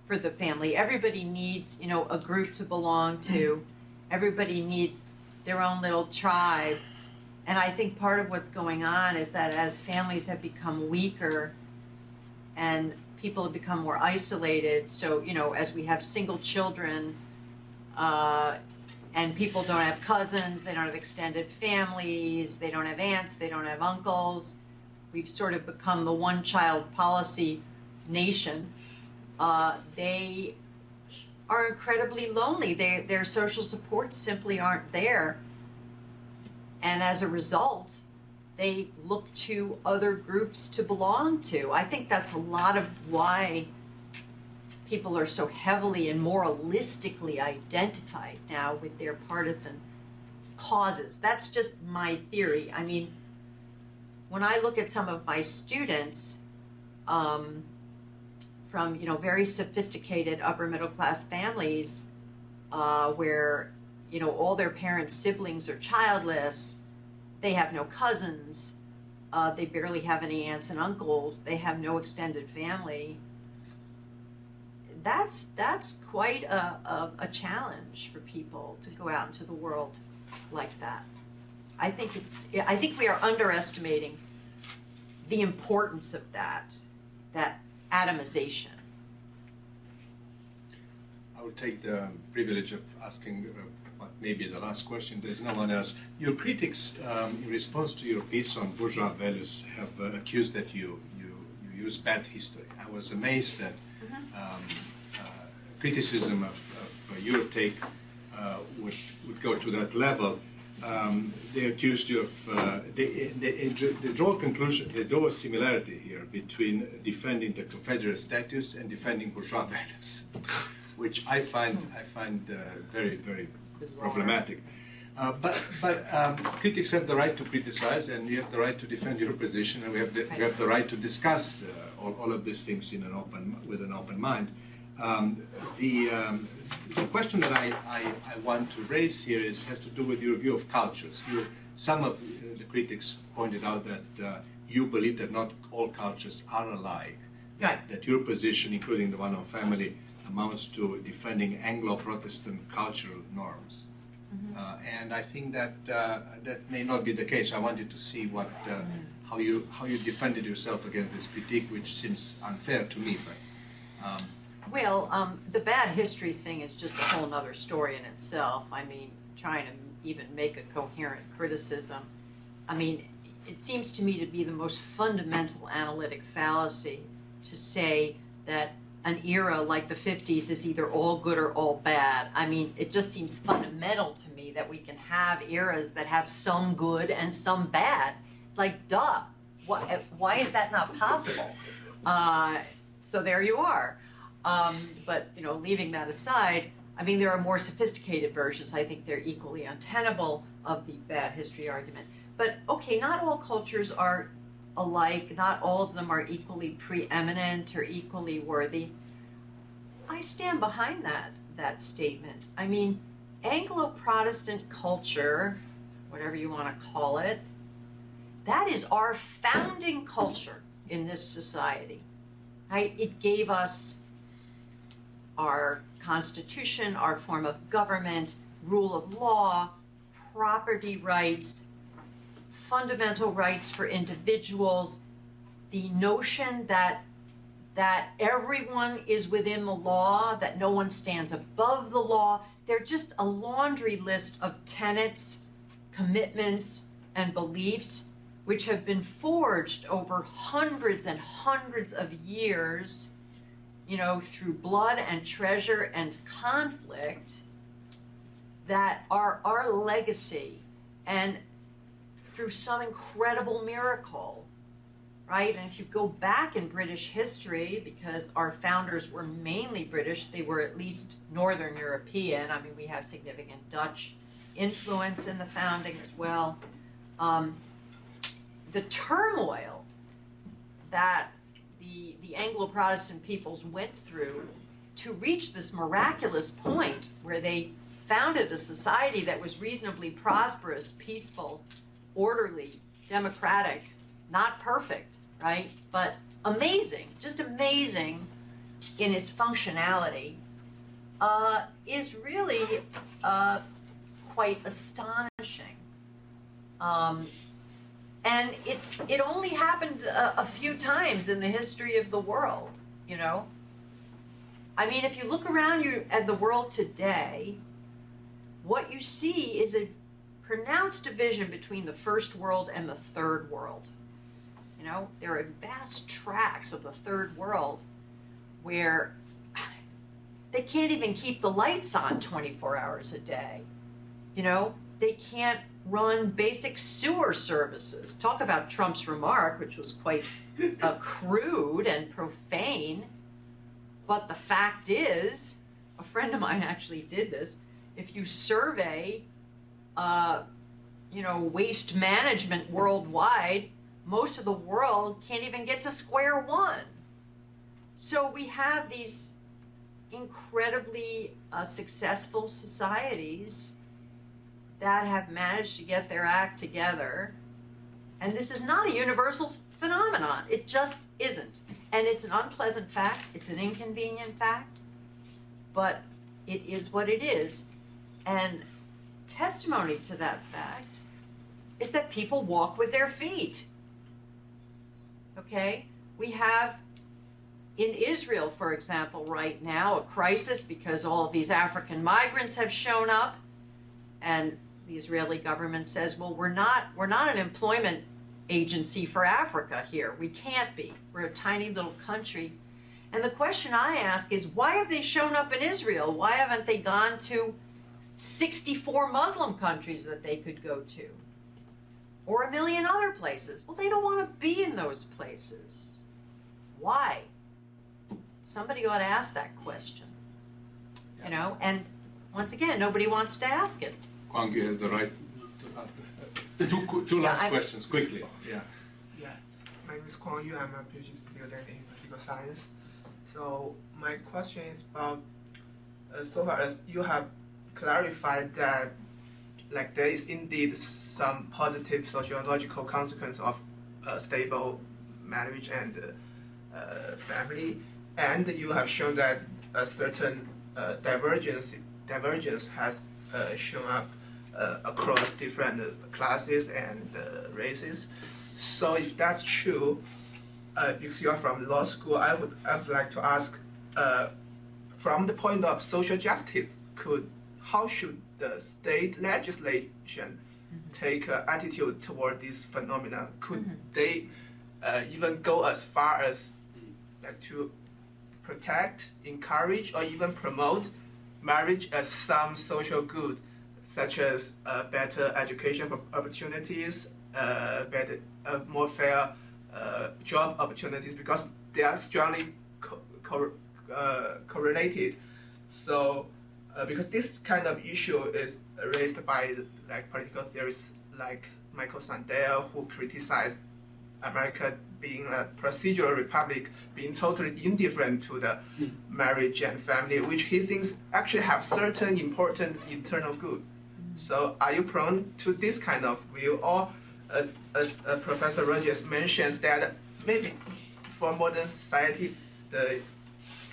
for the family. Everybody needs, you know, a group to belong to. Everybody needs their own little tribe. And I think part of what's going on is that as families have become weaker and people have become more isolated, so, you know, as we have single children and people don't have cousins, they don't have extended families, they don't have aunts, they don't have uncles, we've sort of become the one-child policy nation. They are incredibly lonely. Their social supports simply aren't there. And as a result, they look to other groups to belong to. I think that's a lot of why people are so heavily and moralistically identified now with their partisan causes. That's just my theory. I mean, when I look at some of my students, from, you know, very sophisticated upper middle class families where, you know, all their parents' siblings are childless, they have no cousins, they barely have any aunts and uncles, they have no extended family. That's quite a challenge for people to go out into the world like that. I think we are underestimating the importance of that atomization. I will take the privilege of asking what may be the last question. There's no one else. Your critics, in response to your piece on bourgeois values, have accused that you use bad history. I was amazed that criticism of your take would go to that level. They accused you of, they draw a conclusion, they draw a similarity here between defending the Confederate status and defending bourgeois values, which I find very, very problematic. But critics have the right to criticize, and you have the right to defend your position, and we have the right to discuss all of these things with an open mind. The question that I want to raise here has to do with your view of cultures. Some of the critics pointed out that you believe that not all cultures are alike. Right. That your position, including the one on family, amounts to defending Anglo-Protestant cultural norms. Mm-hmm. And I think that that may not be the case. I wanted to see how you defended yourself against this critique, which seems unfair to me. But well, the bad history thing is just a whole other story in itself. I mean, trying to even make a coherent criticism. I mean, it seems to me to be the most fundamental analytic fallacy to say that an era like the 50s is either all good or all bad. I mean, it just seems fundamental to me that we can have eras that have some good and some bad. Like, duh. Why is that not possible? So there you are. But, you know, leaving that aside, I mean, there are more sophisticated versions. I think they're equally untenable of the bad history argument. But, okay, not all cultures are alike. Not all of them are equally preeminent or equally worthy. I stand behind that statement. I mean, Anglo-Protestant culture, whatever you want to call it, that is our founding culture in this society. Right? It gave us our Constitution, our form of government, rule of law, property rights, fundamental rights for individuals, the notion that everyone is within the law, that no one stands above the law. They're just a laundry list of tenets, commitments, and beliefs which have been forged over hundreds and hundreds of years, you know, through blood and treasure and conflict, that are our legacy. And through some incredible miracle, right? And if you go back in British history, because our founders were mainly British, they were at least Northern European. I mean, we have significant Dutch influence in the founding as well. The turmoil that the Anglo-Protestant peoples went through to reach this miraculous point where they founded a society that was reasonably prosperous, peaceful, orderly, democratic, not perfect, right? But amazing, just amazing in its functionality, is really quite astonishing. And it only happened a few times in the history of the world, you know? I mean, if you look around you at the world today, what you see is a pronounced division between the first world and the third world. You know, there are vast tracts of the third world where they can't even keep the lights on 24 hours a day. You know, they can't run basic sewer services. Talk about Trump's remark, which was quite crude and profane. But the fact is, a friend of mine actually did this. If you survey, you know, waste management worldwide, most of the world can't even get to square one. So we have these incredibly successful societies that have managed to get their act together. And this is not a universal phenomenon. It just isn't. And it's an unpleasant fact. It's an inconvenient fact. But it is what it is. And testimony to that fact is that people walk with their feet. Okay? We have in Israel, for example, right now, a crisis because all of these African migrants have shown up. And the Israeli government says, well, we're not an employment agency for Africa here. We can't be. We're a tiny little country. And the question I ask is, why have they shown up in Israel? Why haven't they gone to 64 Muslim countries that they could go to? Or a million other places? Well, they don't want to be in those places. Why? Somebody ought to ask that question. You know, and once again, nobody wants to ask it. Kwangi has the right to ask two last questions quickly. Yeah. Yeah, my name is Kwang Yu. I'm a PhD student in political science. So my question is about, so far as you have clarified that, like, there is indeed some positive sociological consequence of stable marriage and family, and you have shown that a certain divergence has shown up across different classes and races. So if that's true, because you are from law school, I would like to ask, from the point of social justice, how should the state legislation take an attitude toward this phenomena? Could they even go as far as like to protect, encourage, or even promote marriage as some social good, such as better education opportunities, better, more fair job opportunities, because they are strongly correlated. So, because this kind of issue is raised by like political theorists like Michael Sandel, who criticized America being a procedural republic, being totally indifferent to the marriage and family, which he thinks actually have certain important internal good. So are you prone to this kind of view? Or as Professor Rojas mentions, that maybe for modern society, the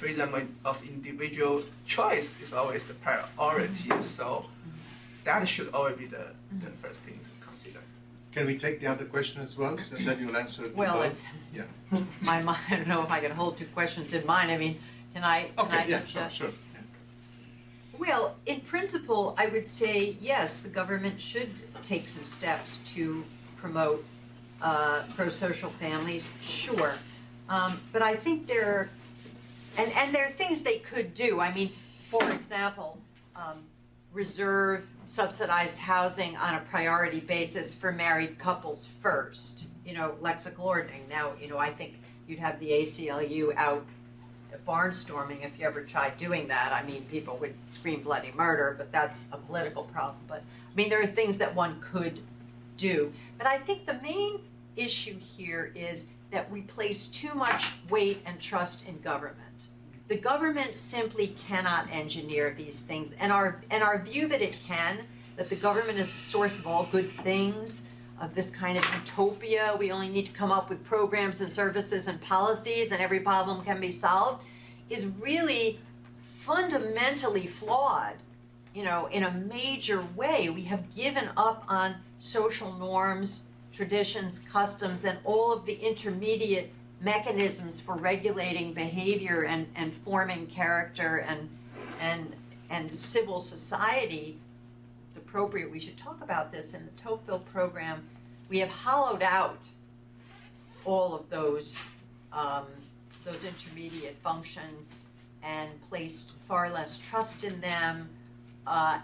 freedom of individual choice is always the priority. So that should always be the first thing to consider. Can we take the other question as well, so that you'll answer to Well, both? Yeah. my mind, I don't know if I can hold two questions in mind. I mean, can I Okay, yeah, just... sure. Yeah. Well, in principle, I would say, yes, the government should take some steps to promote pro-social families, sure. But I think there are things they could do. I mean, for example, reserve subsidized housing on a priority basis for married couples first, lexical ordering. Now, I think you'd have the ACLU out barnstorming if you ever tried doing that. I mean, people would scream bloody murder, but that's a political problem. But, I mean, there are things that one could do. But I think the main issue here is that we place too much weight and trust in government. The government simply cannot engineer these things, and our view that it can, that the government is the source of all good things, of this kind of utopia, we only need to come up with programs and services and policies and every problem can be solved, is really fundamentally flawed, in a major way. We have given up on social norms, traditions, customs, and all of the intermediate mechanisms for regulating behavior and forming character and civil society. It's appropriate we should talk about this. In the Tocqueville program, we have hollowed out all of those intermediate functions and placed far less trust in them,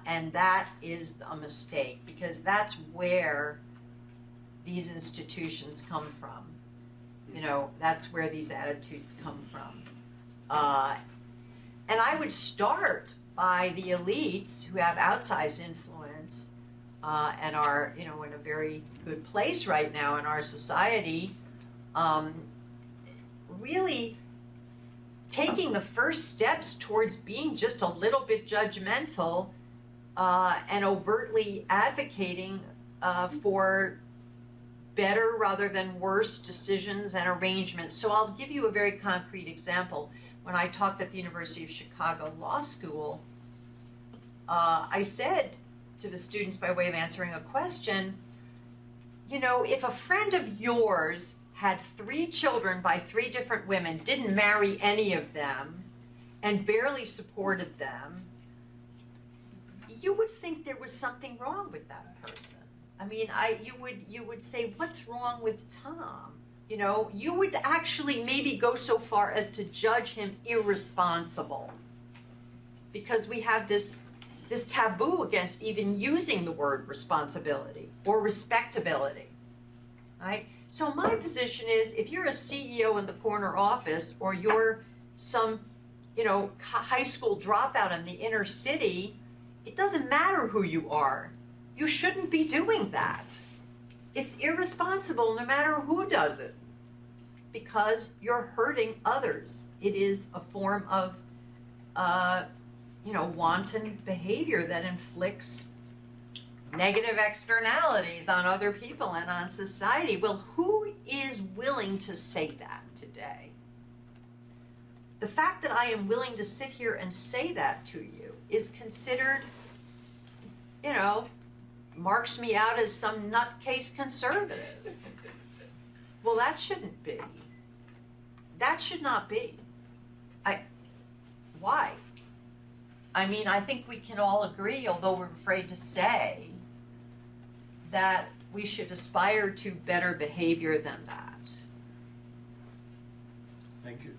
and that is a mistake, because that's where these institutions come from. That's where these attitudes come from. And I would start by the elites who have outsized influence and are, in a very good place right now in our society, really taking the first steps towards being just a little bit judgmental and overtly advocating for better rather than worse decisions and arrangements. So I'll give you a very concrete example. When I talked at the University of Chicago Law School, I said to the students, by way of answering a question, if a friend of yours had 3 children by 3 different women, didn't marry any of them, and barely supported them, you would think there was something wrong with that person. I mean, you would say, what's wrong with Tom? You would actually maybe go so far as to judge him irresponsible, because we have this taboo against even using the word responsibility or respectability, right? So my position is, if you're a CEO in the corner office, or you're some, high school dropout in the inner city, it doesn't matter who you are. You shouldn't be doing that. It's irresponsible no matter who does it, because you're hurting others. It is a form of, wanton behavior that inflicts negative externalities on other people and on society. Well, who is willing to say that today? The fact that I am willing to sit here and say that to you is considered, marks me out as some nutcase conservative. Well, that shouldn't be. That should not be. Why? I mean, I think we can all agree, although we're afraid to say, that we should aspire to better behavior than that. Thank you.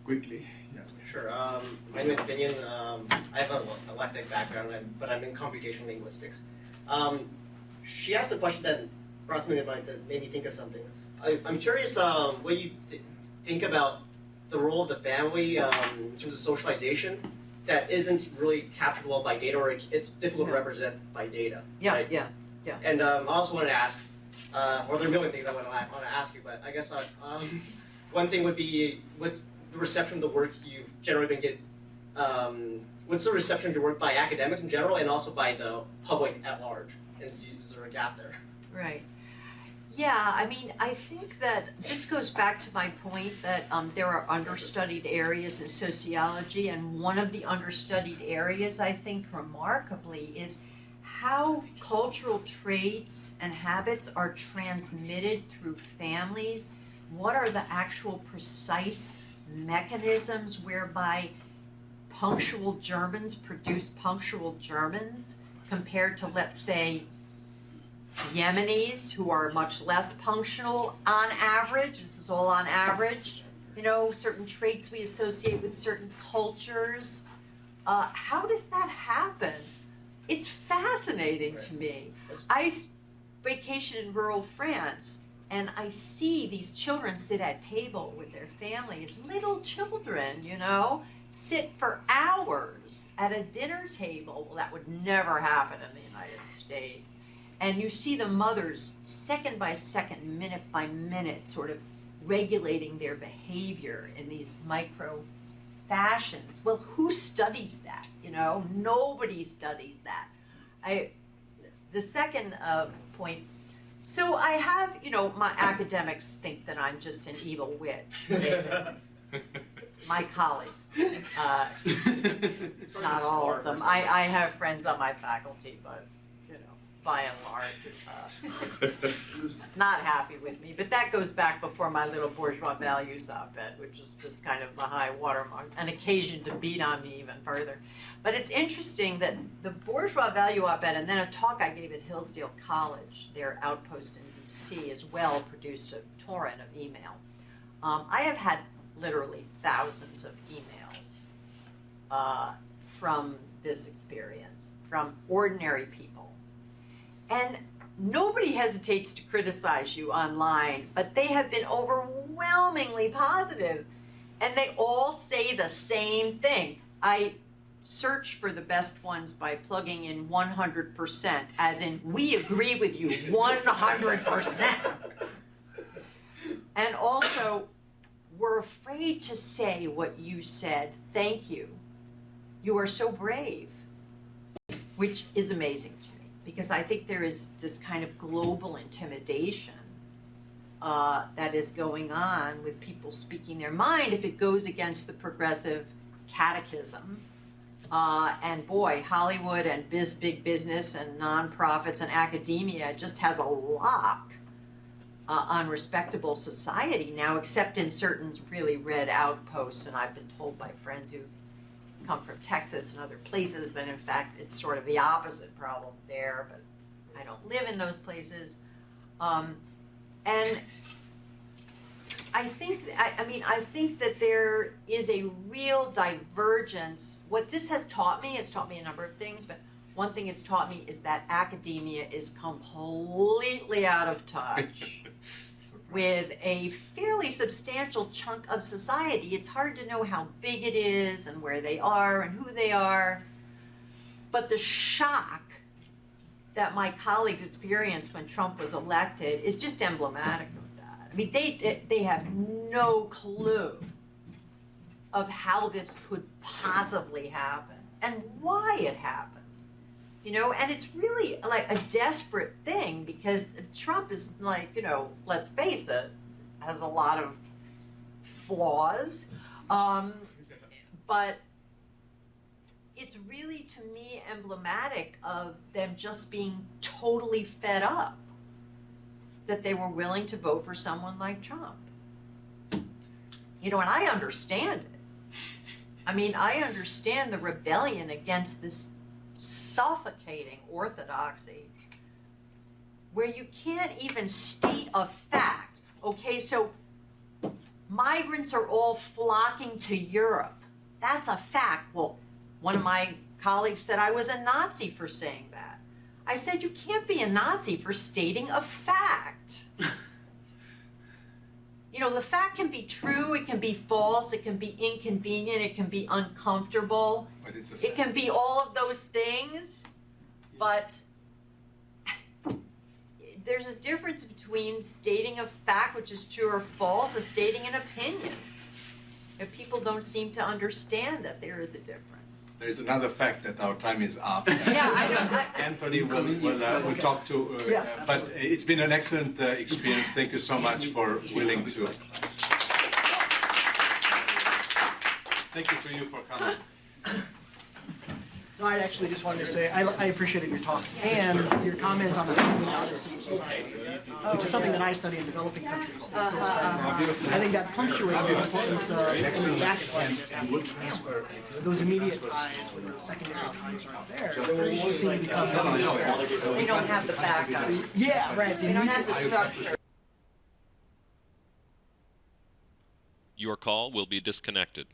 Quickly. Yeah. Sure. My name is Binion. I have an elective background, but I'm in computational linguistics. She asked a question that brought me to mind, that made me think of something. I'm curious what you think about the role of the family in terms of socialization that isn't really captured well by data, or it's difficult to represent by data. Yeah, right? yeah. And I also wanted to ask, or there are a million things I want to ask you, but I guess one thing would be, what's the reception of the work you've generally been getting? What's the reception of your work by academics in general, and also by the public at large? And is there a gap there? Right. Yeah, I mean, I think that this goes back to my point that there are understudied areas in sociology, and one of the understudied areas, I think, remarkably, is how cultural traits and habits are transmitted through families. What are the actual precise mechanisms whereby punctual Germans produce punctual Germans compared to, let's say, Yemenis, who are much less punctual on average. This is all on average. You know, certain traits we associate with certain cultures. How does that happen? It's fascinating to me. I vacation in rural France, and I see these children sit at table with their families, little children, you know, sit for hours at a dinner table. Well, that would never happen in the United States. And you see the mothers second by second, minute by minute, sort of regulating their behavior in these micro fashions. Well, who studies that? You know, nobody studies that. The second point, so I have, you know, my academics think that I'm just an evil witch, basically. My colleagues, not all of them. I have friends on my faculty, but by and large, not happy with me. But that goes back before my little bourgeois values op-ed, which is just kind of the high watermark, an occasion to beat on me even further. But it's interesting that the bourgeois value op-ed, and then a talk I gave at Hillsdale College, their outpost in DC, as well, produced a torrent of email. I have had literally thousands of emails from this experience, from ordinary people. And nobody hesitates to criticize you online, but they have been overwhelmingly positive. And they all say the same thing. I search for the best ones by plugging in 100%, as in, we agree with you 100%. And also, we're afraid to say what you said. Thank you. You are so brave, which is amazing to me. Because I think there is this kind of global intimidation that is going on with people speaking their mind if it goes against the progressive catechism. And boy, Hollywood and big business and nonprofits and academia just has a lock on respectable society now, except in certain really red outposts. And I've been told by friends who come from Texas and other places that in fact it's sort of the opposite problem there, but I don't live in those places. And I think that there is a real divergence. What this has taught me a number of things, but one thing it's taught me is that academia is completely out of touch with a fairly substantial chunk of society. It's hard to know how big it is and where they are and who they are. But the shock that my colleagues experienced when Trump was elected is just emblematic of that. I mean, they have no clue of how this could possibly happen and why it happened. You know, and it's really like a desperate thing because Trump is like, you know, let's face it, has a lot of flaws. But it's really, to me, emblematic of them just being totally fed up that they were willing to vote for someone like Trump. You know, and I understand it. I mean, I understand the rebellion against this suffocating orthodoxy where you can't even state a fact. Okay, so migrants are all flocking to Europe. That's a fact. Well, one of my colleagues said I was a Nazi for saying that. I said you can't be a Nazi for stating a fact. You know, the fact can be true, it can be false, it can be inconvenient, it can be uncomfortable. But it's a fact. It can be all of those things, but there's a difference between stating a fact, which is true or false, and stating an opinion. If people don't seem to understand that there is a difference. There is another fact that our time is up. Yeah, I don't. Anthony will talk to, but it's been an excellent experience. Thank you so much for willing to. Thank you to you for coming. No, I actually just wanted to say I appreciated your talk and your comment on the coming out of civil society, which is something that I study in developing countries. I think that punctuates the importance of any backsliding. Those immediate ties when the secondary ties aren't there, they will seem to become. They don't have the backup. Yeah, right. They don't have the structure. Your call will be disconnected.